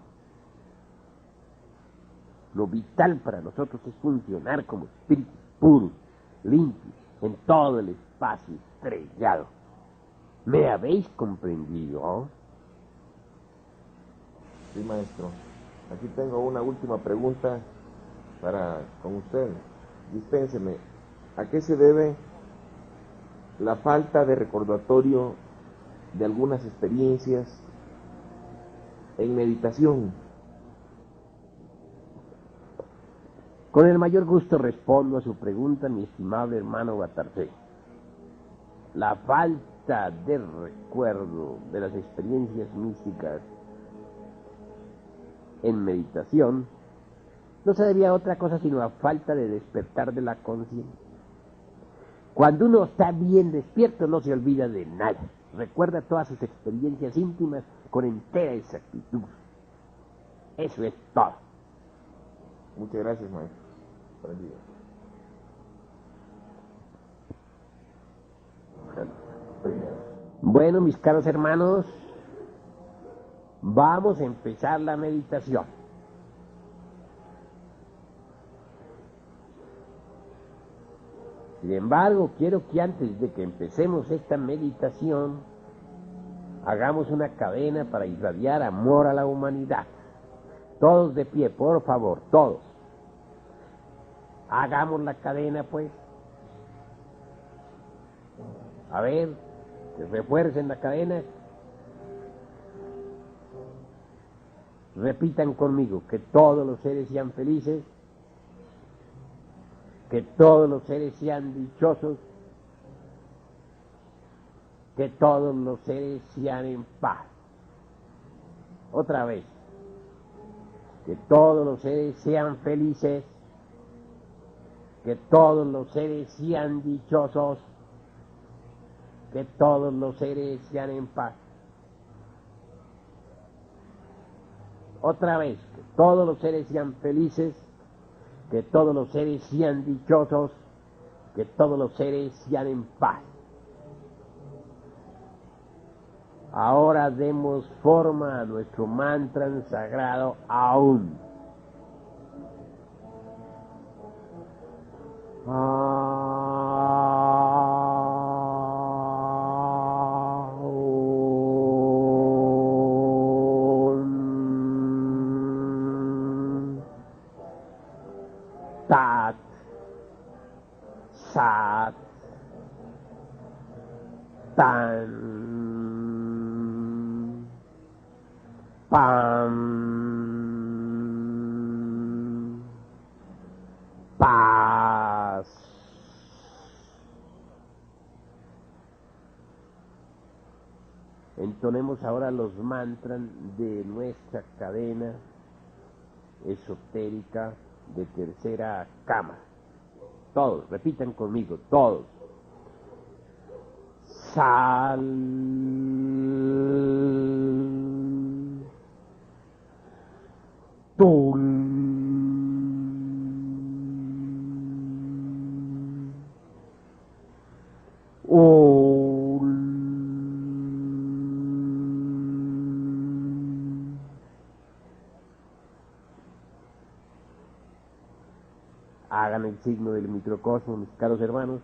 Lo vital para nosotros es funcionar como espíritus puros, limpios, en todo el espacio estrellado. ¿Me habéis comprendido? Sí, maestro. Aquí tengo una última pregunta con usted. Dispénseme, ¿a qué se debe la falta de recordatorio de algunas experiencias en meditación? Con el mayor gusto respondo a su pregunta, mi estimable hermano Batarse. La falta de recuerdo de las experiencias místicas en meditación no se debía a otra cosa sino a falta de despertar de la conciencia. Cuando uno está bien despierto no se olvida de nada, recuerda todas sus experiencias íntimas con entera exactitud. Eso es todo. Muchas gracias, maestro. Bueno, mis caros hermanos, vamos a empezar la meditación. Sin embargo, quiero que antes de que empecemos esta meditación, hagamos una cadena para irradiar amor a la humanidad. Todos de pie, por favor, todos. Hagamos la cadena, pues. A ver, que refuercen la cadena. Repitan conmigo, que todos los seres sean felices, que todos los seres sean dichosos, que todos los seres sean en paz. Otra vez, que todos los seres sean felices, que todos los seres sean dichosos, que todos los seres sean en paz. Otra vez, que todos los seres sean felices, que todos los seres sean dichosos, que todos los seres sean en paz. Ahora demos forma a nuestro mantra sagrado Aum. Tat, Sat, Tan, Pam, Paz. Entonemos ahora los mantras de nuestra cadena esotérica de tercera cama. Todos, repitan conmigo, todos. Sal, Tul, Ol, hagan el signo del microcosmo, mis caros hermanos.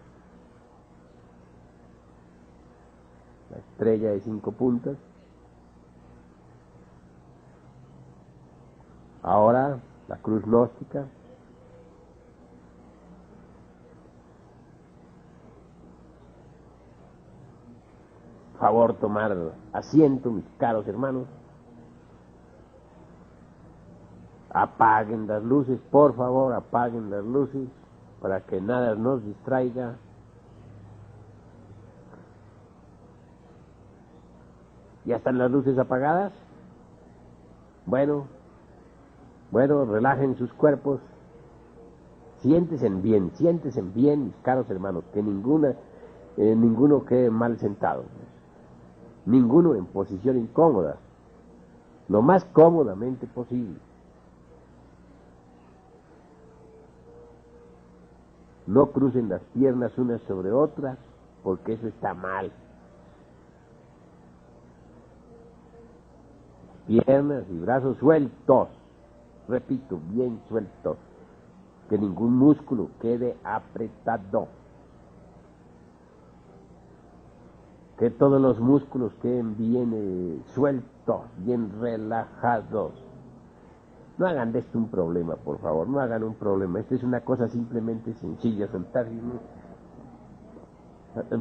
La estrella de 5 puntas. Ahora, la cruz gnóstica. Favor tomar asiento, mis caros hermanos. Apaguen las luces, por favor, apaguen las luces para que nada nos distraiga. ¿Ya están las luces apagadas? Bueno, relajen sus cuerpos. Siéntense bien, mis caros hermanos, que ninguno quede mal sentado. Ninguno en posición incómoda, lo más cómodamente posible. No crucen las piernas unas sobre otras, porque eso está mal. Piernas y brazos sueltos, repito, bien sueltos, que ningún músculo quede apretado. Que todos los músculos queden bien sueltos, bien relajados. No hagan de esto un problema, por favor, no hagan un problema. Esta es una cosa simplemente sencilla, soltar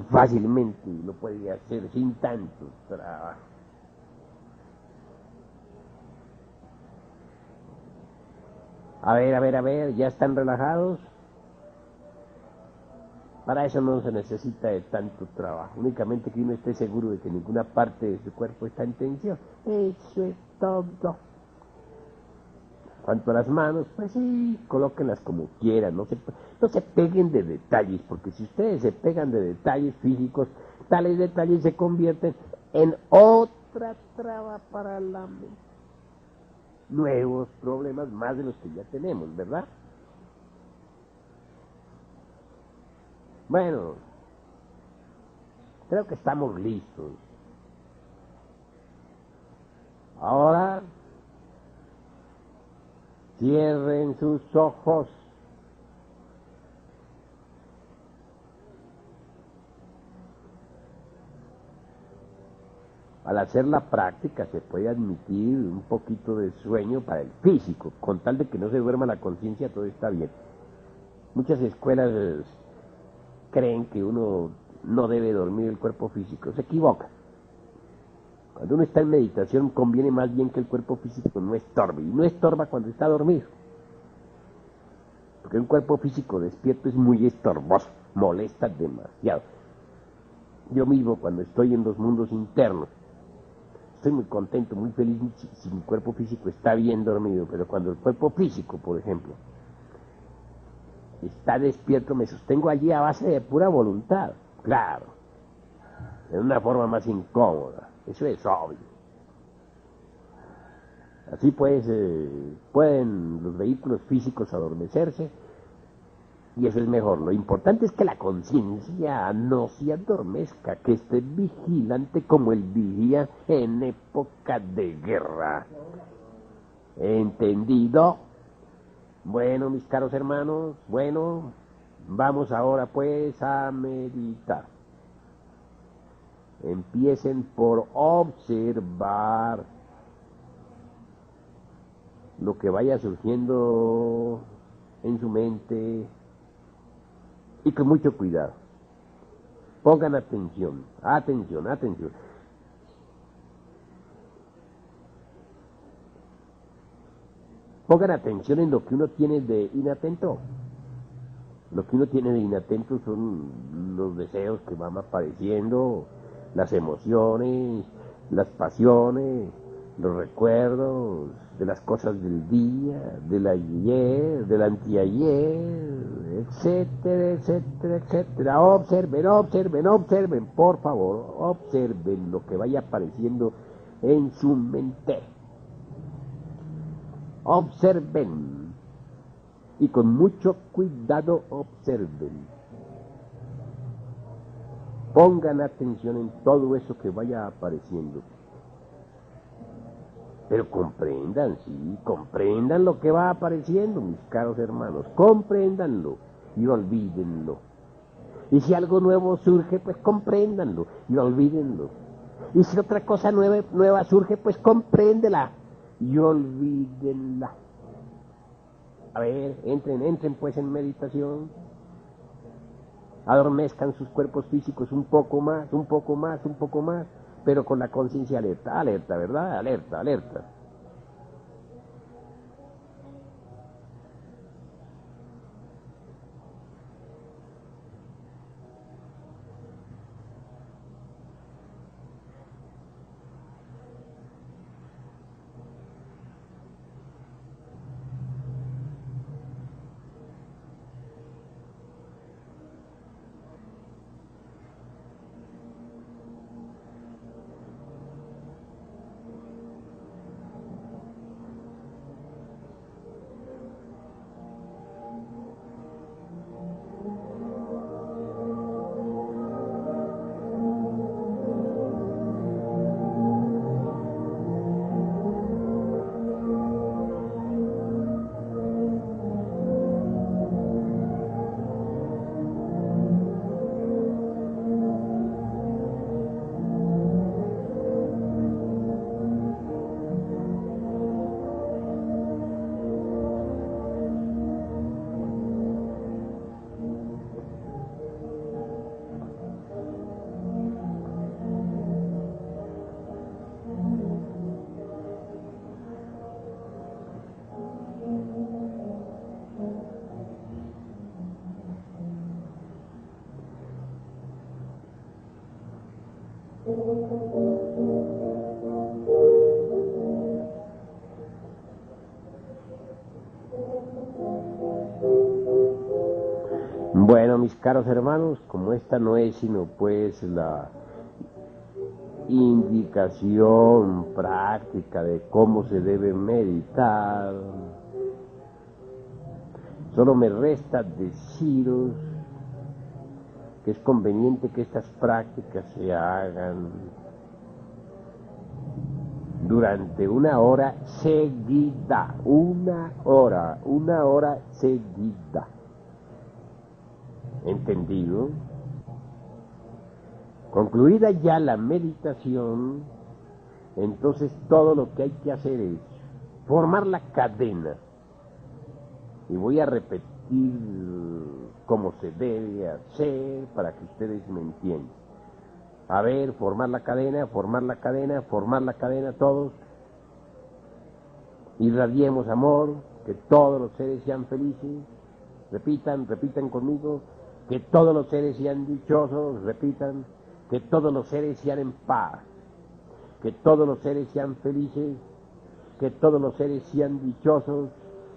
fácilmente, lo puede hacer sin tanto trabajo. A ver, ¿ya están relajados? Para eso no se necesita de tanto trabajo, únicamente que uno esté seguro de que ninguna parte de su cuerpo está en tensión. Eso es todo. Cuanto a las manos, pues sí, colóquenlas como quieran, no se peguen de detalles, porque si ustedes se pegan de detalles físicos, tales detalles se convierten en otra traba para la mente. Nuevos problemas más de los que ya tenemos, ¿verdad? Bueno, creo que estamos listos. Ahora, cierren sus ojos. Al hacer la práctica se puede admitir un poquito de sueño para el físico, con tal de que no se duerma la conciencia, todo está bien. Muchas escuelas creen que uno no debe dormir el cuerpo físico, se equivoca. Cuando uno está en meditación conviene más bien que el cuerpo físico no estorbe, y no estorba cuando está dormido. Porque un cuerpo físico despierto es muy estorboso, molesta demasiado. Yo mismo cuando estoy en los mundos internos, estoy muy contento, muy feliz si mi cuerpo físico está bien dormido, pero cuando el cuerpo físico, por ejemplo, está despierto, me sostengo allí a base de pura voluntad, claro, de una forma más incómoda, eso es obvio. Así pues, pueden los vehículos físicos adormecerse, y eso es mejor. Lo importante es que la conciencia no se adormezca, que esté vigilante como el vigía en época de guerra. ¿Entendido? Bueno, mis caros hermanos, bueno, vamos ahora pues a meditar. Empiecen por observar lo que vaya surgiendo en su mente y con mucho cuidado. Pongan atención. Pongan atención en lo que uno tiene de inatento. Lo que uno tiene de inatento son los deseos que van apareciendo, las emociones, las pasiones, los recuerdos de las cosas del día, del ayer, del anteayer, etcétera. Observen, por favor, observen lo que vaya apareciendo en su mente. Observen, y con mucho cuidado observen. Pongan atención en todo eso que vaya apareciendo. Pero comprendan, sí, comprendan lo que va apareciendo, mis caros hermanos, compréndanlo y olvídenlo. Y si algo nuevo surge, pues compréndanlo y olvídenlo. Y si otra cosa nueva surge, pues compréndela y olvídenla. A ver, entren pues en meditación. Adormezcan sus cuerpos físicos un poco más, un poco más, un poco más, pero con la conciencia alerta, alerta, ¿verdad? Alerta, alerta. Bueno, mis caros hermanos, como esta no es sino pues la indicación práctica de cómo se debe meditar, solo me resta deciros que es conveniente que estas prácticas se hagan durante una hora seguida, una hora seguida. ¿Entendido? Concluida ya la meditación, entonces todo lo que hay que hacer es formar la cadena. Y voy a repetir cómo se debe hacer para que ustedes me entiendan. A ver, formar la cadena, formar la cadena, formar la cadena todos. Irradiemos amor, que todos los seres sean felices. Repitan conmigo. Que todos los seres sean dichosos, repitan, que todos los seres sean en paz, que todos los seres sean felices, que todos los seres sean dichosos,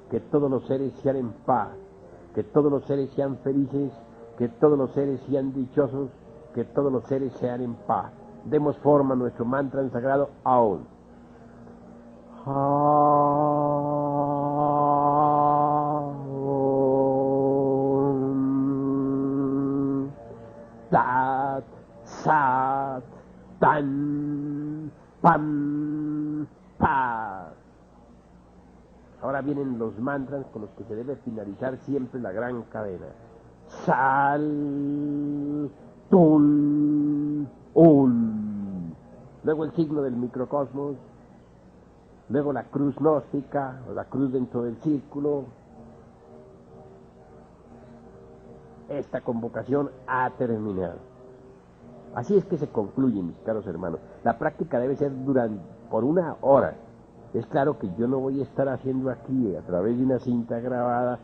que todos los seres sean en paz, que todos los seres sean felices, que todos los seres sean dichosos, que todos los seres sean en paz. Demos forma a nuestro mantra sagrado aún. Tat, Sat, Tan, Pam, Pa. Ahora vienen los mantras con los que se debe finalizar siempre la gran cadena. Sal, Tul, Ul. Luego el signo del microcosmos. Luego la cruz gnóstica, o la cruz dentro del círculo. Esta convocación ha terminado. Así es que se concluye, mis caros hermanos. La práctica debe ser por una hora. Es claro que yo no voy a estar haciendo aquí, a través de una cinta grabada,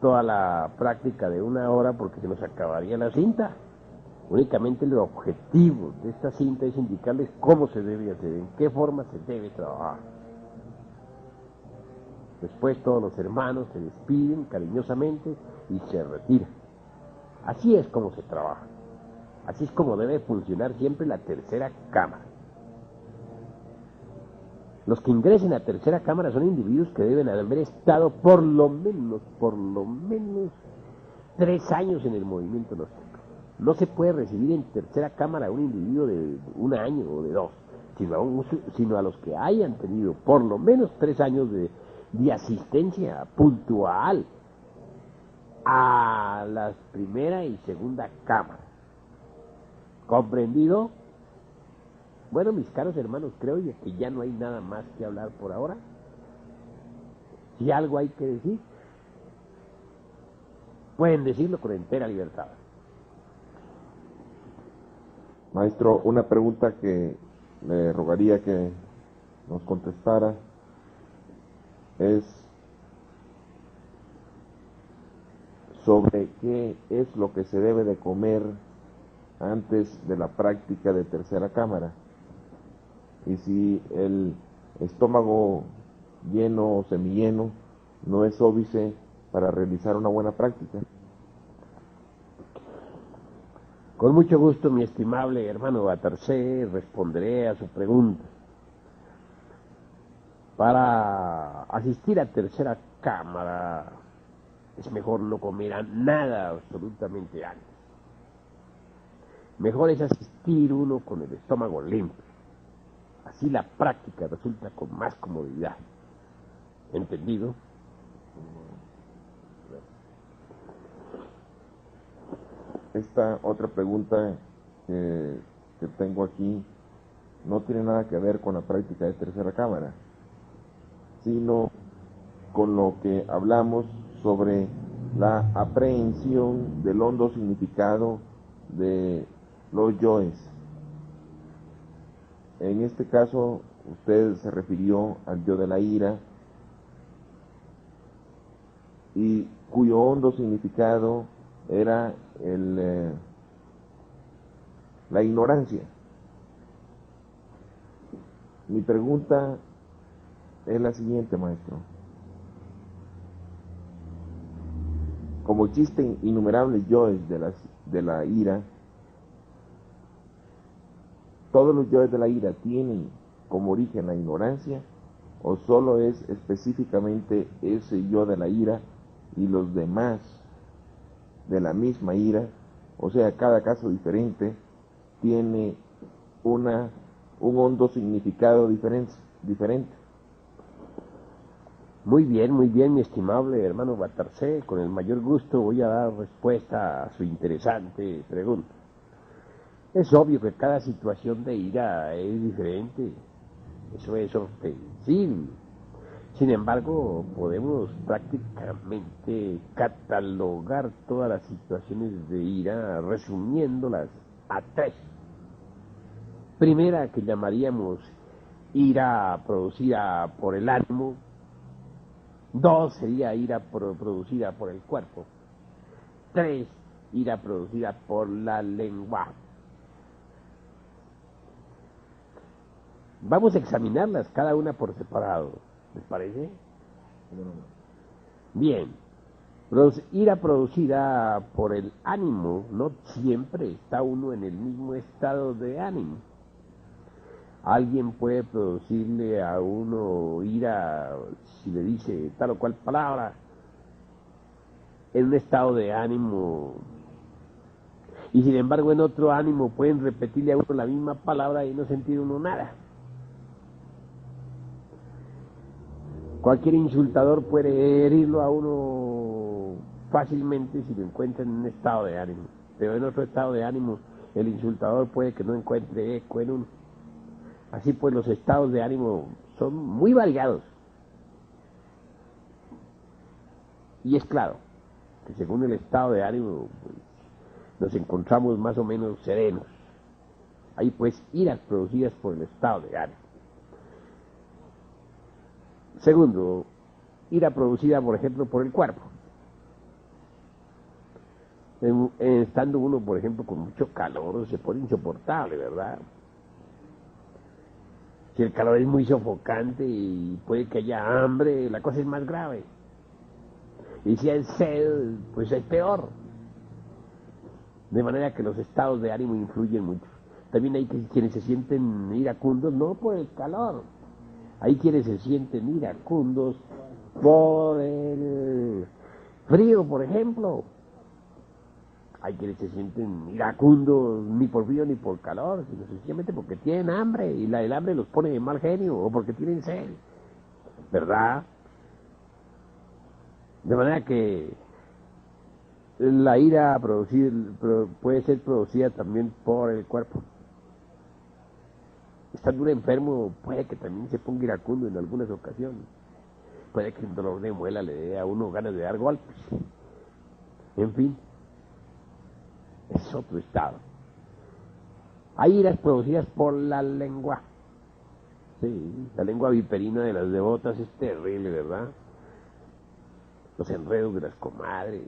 toda la práctica de una hora, porque se nos acabaría la cinta. Únicamente el objetivo de esta cinta es indicarles cómo se debe hacer, en qué forma se debe trabajar. Después todos los hermanos se despiden cariñosamente y se retiran. Así es como se trabaja. Así es como debe funcionar siempre la tercera cámara. Los que ingresen a tercera cámara son individuos que deben haber estado por lo menos 3 años en el movimiento gnóstico. No se puede recibir en tercera cámara a un individuo de 1 año o de 2, sino a los que hayan tenido por lo menos 3 años de asistencia puntual a la primera y segunda cámara. ¿Comprendido? Bueno, mis caros hermanos, creo que ya no hay nada más que hablar por ahora. Si algo hay que decir, pueden decirlo con entera libertad. Maestro, una pregunta que le rogaría que nos contestara es sobre qué es lo que se debe de comer antes de la práctica de tercera cámara, y si el estómago lleno o semilleno no es óbice para realizar una buena práctica. Con mucho gusto, mi estimable hermano Batarse, responderé a su pregunta. Para asistir a tercera cámara es mejor no comer a nada absolutamente antes. Mejor es asistir uno con el estómago limpio. Así la práctica resulta con más comodidad. ¿Entendido? Esta otra pregunta que tengo aquí no tiene nada que ver con la práctica de tercera cámara, sino con lo que hablamos sobre la aprehensión del hondo significado de los yoes. En este caso, usted se refirió al yo de la ira, y cuyo hondo significado era la ignorancia. Mi pregunta es la siguiente, maestro. Como existen innumerables yoes de la ira, ¿todos los yoes de la ira tienen como origen la ignorancia, o solo es específicamente ese yo de la ira y los demás de la misma ira? O sea, cada caso diferente tiene un hondo significado diferente. Muy bien, mi estimable hermano Batarse. Con el mayor gusto voy a dar respuesta a su interesante pregunta. Es obvio que cada situación de ira es diferente. Eso es ofensivo. Sin embargo, podemos prácticamente catalogar todas las situaciones de ira resumiéndolas a tres. Primera, que llamaríamos ira producida por el ánimo. Dos, sería ira producida por el cuerpo. Tres, ira producida por la lengua. Vamos a examinarlas cada una por separado. ¿Les parece? Bien. Ira producida por el ánimo. No siempre está uno en el mismo estado de ánimo. Alguien puede producirle a uno ira, si le dice tal o cual palabra, en un estado de ánimo, y sin embargo en otro ánimo pueden repetirle a uno la misma palabra y no sentir uno nada. Cualquier insultador puede herirlo a uno fácilmente si lo encuentra en un estado de ánimo, pero en otro estado de ánimo el insultador puede que no encuentre eco en uno. Así pues, los estados de ánimo son muy variados. Y es claro que según el estado de ánimo, pues, nos encontramos más o menos serenos. Hay pues iras producidas por el estado de ánimo. Segundo, ira producida, por ejemplo, por el cuerpo. Estando uno, por ejemplo, con mucho calor, se pone insoportable, ¿verdad? Si el calor es muy sofocante y puede que haya hambre, la cosa es más grave. Y si hay sed, pues es peor. De manera que los estados de ánimo influyen mucho. También hay quienes se sienten iracundos no por el calor. Hay quienes se sienten iracundos por el frío, por ejemplo. Hay quienes se sienten iracundos ni por frío ni por calor, sino sencillamente porque tienen hambre y el hambre los pone de mal genio, o porque tienen sed, ¿verdad? De manera que la ira puede ser producida también por el cuerpo. Estando uno enfermo puede que también se ponga iracundo en algunas ocasiones. puede que un dolor de muela le dé a uno ganas de dar golpes. En fin, es otro estado. Hay iras producidas por la lengua. Sí, la lengua viperina de las devotas es terrible, ¿verdad? Los enredos de las comadres,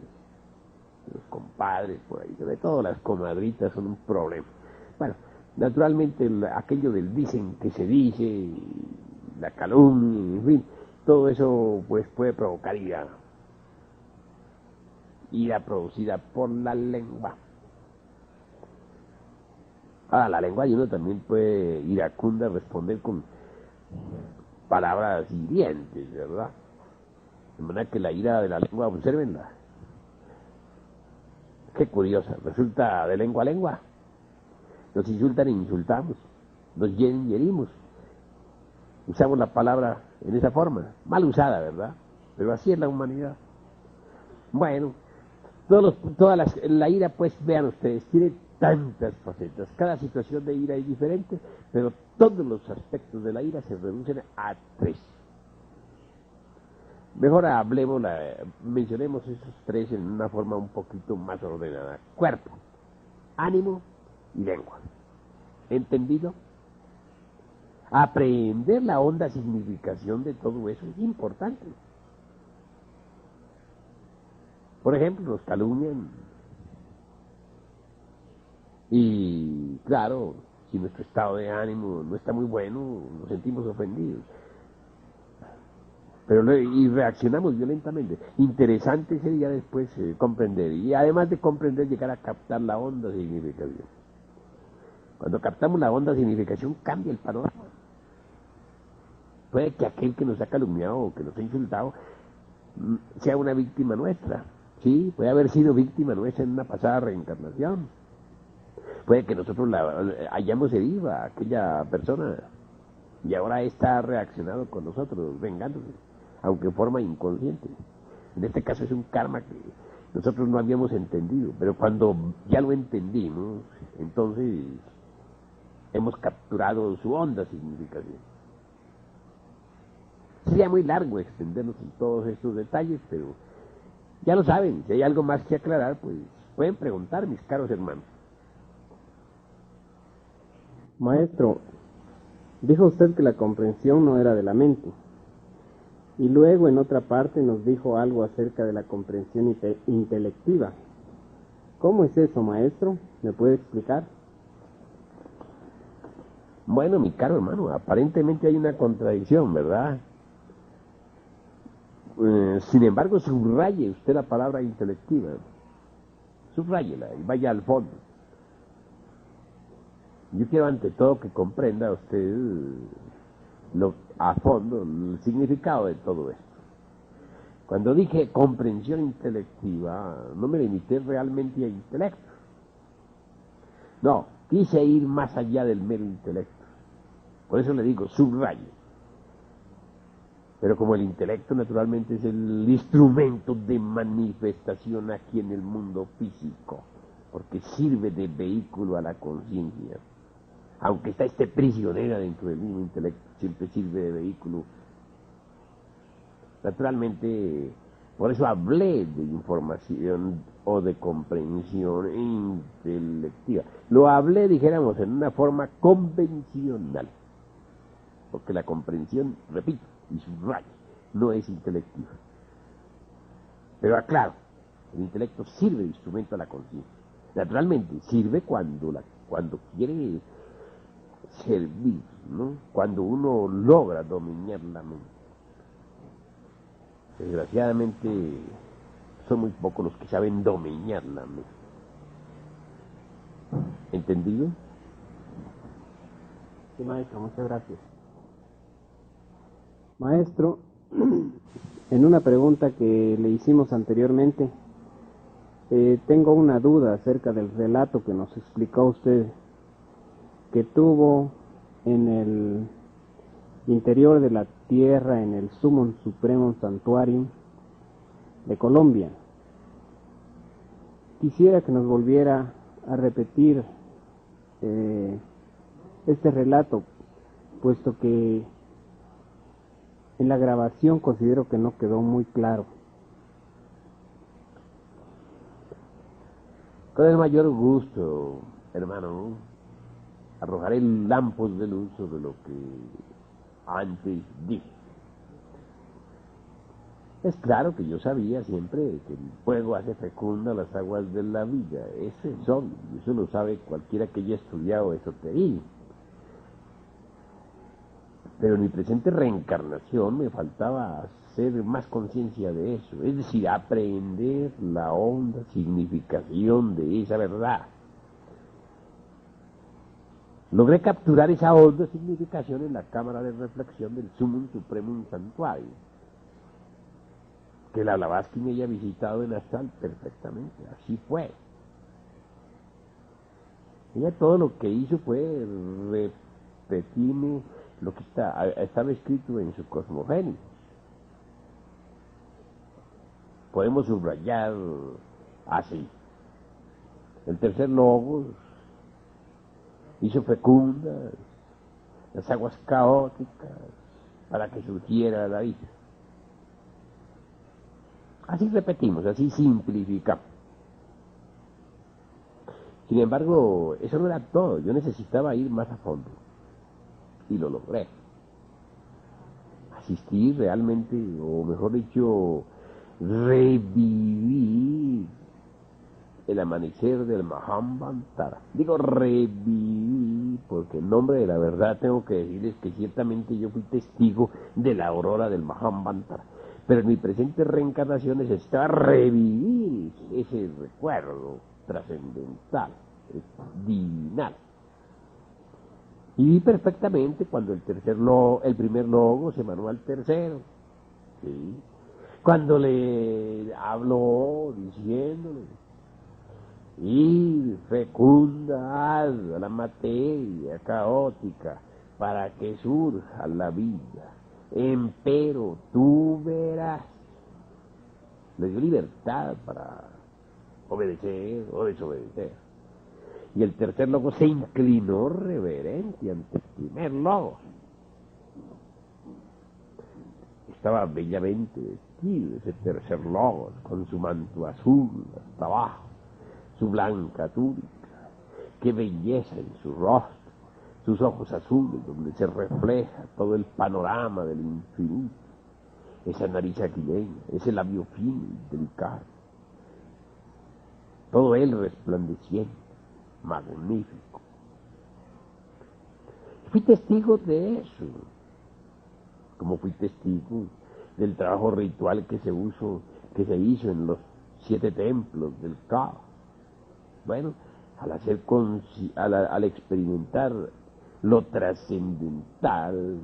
de los compadres, por ahí, sobre todo las comadritas son un problema. Bueno, naturalmente aquello del dicen que se dice, la calumnia, en fin, todo eso pues puede provocar ira producida por la lengua. Ahora, la lengua de uno también puede iracunda responder con palabras hirientes, ¿verdad? De manera que la ira de la lengua, obsérvenla. Qué curiosa, resulta de lengua a lengua. Nos insultan e insultamos, nos hieren y herimos. Usamos la palabra en esa forma, mal usada, ¿verdad? Pero así es la humanidad. Bueno, la ira, pues vean ustedes, tiene tantas facetas. Cada situación de ira es diferente, pero todos los aspectos de la ira se reducen a 3. Mejor mencionemos esos 3 en una forma un poquito más ordenada. Cuerpo, ánimo y lengua. ¿Entendido? Aprender la honda significación de todo eso es importante. Por ejemplo, nos calumnian. Y claro, si nuestro estado de ánimo no está muy bueno, nos sentimos ofendidos. Y reaccionamos violentamente. Interesante sería después comprender, y además de comprender, llegar a captar la honda significación. Cuando captamos la honda significación, cambia el panorama. Puede que aquel que nos ha calumniado o que nos ha insultado sea una víctima nuestra. Sí, puede haber sido víctima nuestra en una pasada reencarnación. Puede que nosotros hayamos herido a aquella persona y ahora está reaccionado con nosotros, vengándose, aunque en forma inconsciente. En este caso es un karma que nosotros no habíamos entendido, pero cuando ya lo entendimos, entonces hemos capturado su honda significación. Sería muy largo extendernos en todos estos detalles, pero ya lo saben, si hay algo más que aclarar, pues pueden preguntar, mis caros hermanos. Maestro, dijo usted que la comprensión no era de la mente, y luego en otra parte nos dijo algo acerca de la comprensión intelectiva. ¿Cómo es eso, maestro? ¿Me puede explicar? Bueno, mi caro hermano, aparentemente hay una contradicción, ¿verdad? Sin embargo, subraye usted la palabra intelectiva. Subráyela y vaya al fondo. Yo quiero ante todo que comprenda usted a fondo el significado de todo esto. Cuando dije comprensión intelectiva, no me limité realmente a intelecto. No, quise ir más allá del mero intelecto. Por eso le digo, subraye. Pero como el intelecto naturalmente es el instrumento de manifestación aquí en el mundo físico, porque sirve de vehículo a la conciencia. Aunque está prisionera dentro del mismo intelecto, siempre sirve de vehículo. Naturalmente, por eso hablé de información o de comprensión intelectiva. Lo hablé, dijéramos, en una forma convencional. Porque la comprensión, repito, y subrayo, no es intelectiva. Pero aclaro, el intelecto sirve de instrumento a la conciencia. Naturalmente, sirve cuando quiere servir, ¿no? Cuando uno logra dominar la mente. Desgraciadamente, son muy pocos los que saben dominar la mente. ¿Entendido? Sí, maestro, muchas gracias. Maestro, en una pregunta que le hicimos anteriormente, tengo una duda acerca del relato que nos explicó usted, que tuvo en el interior de la tierra, en el Summum Supremum Santuarium de Colombia. Quisiera que nos volviera a repetir este relato, puesto que En la grabación considero que no quedó muy claro. Con el mayor gusto, hermano, arrojaré lampos de luz sobre lo que antes dije. Es claro que yo sabía siempre que el fuego hace fecunda las aguas de la vida. Ese es obvio, y eso lo sabe cualquiera que haya estudiado esoterismo. Pero en mi presente reencarnación me faltaba hacer más conciencia de eso, es decir, aprender la honda significación de esa verdad. Logré capturar esa honda significación en la cámara de reflexión del Sumum Supremum Santuario, que la Blavatsky me haya visitado en Astral perfectamente, así fue. Ella todo lo que hizo fue repetirme lo que estaba escrito en su Cosmogénesis. Podemos subrayar así: el tercer logos hizo fecundas las aguas caóticas para que surgiera la vida. Así repetimos, así simplificamos. Sin embargo, eso no era todo, yo necesitaba ir más a fondo, y lo logré. Asistir realmente, o mejor dicho, revivir el amanecer del Mahabharata. Digo revivir porque en nombre de la verdad tengo que decirles que ciertamente yo fui testigo de la aurora del Mahabharata, pero en mi presente reencarnación necesitaba revivir ese recuerdo trascendental, divinal. Y vi perfectamente cuando el primer logo se manó al tercero, ¿sí? Cuando le habló diciéndole: y fecunda haz a la materia caótica para que surja la vida, empero tú verás. Le dio libertad para obedecer o desobedecer. Y el tercer logo se inclinó reverente ante el primer logo. Estaba bellamente vestido ese tercer logo, con su manto azul hasta abajo, su blanca túnica, qué belleza en su rostro, sus ojos azules donde se refleja todo el panorama del infinito, esa nariz aquileña, ese labio fino y delicado, todo él resplandeciente, magnífico. Fui testigo de eso, como fui testigo del trabajo ritual que se hizo en los 7 templos del caos. Bueno, al experimentar lo trascendental,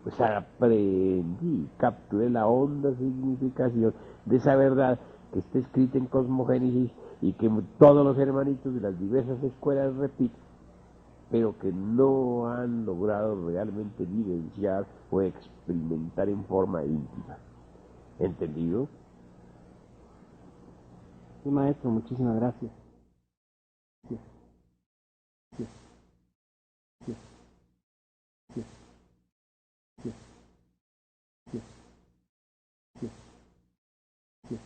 pues aprendí, capturé la honda significación de esa verdad que está escrita en Cosmogénesis y que todos los hermanitos de las diversas escuelas repiten, pero que no han logrado realmente vivenciar o experimentar en forma íntima. ¿Entendido? Sí, maestro, muchísimas gracias. Sí, sí, sí, sí, sí, sí, sí, sí.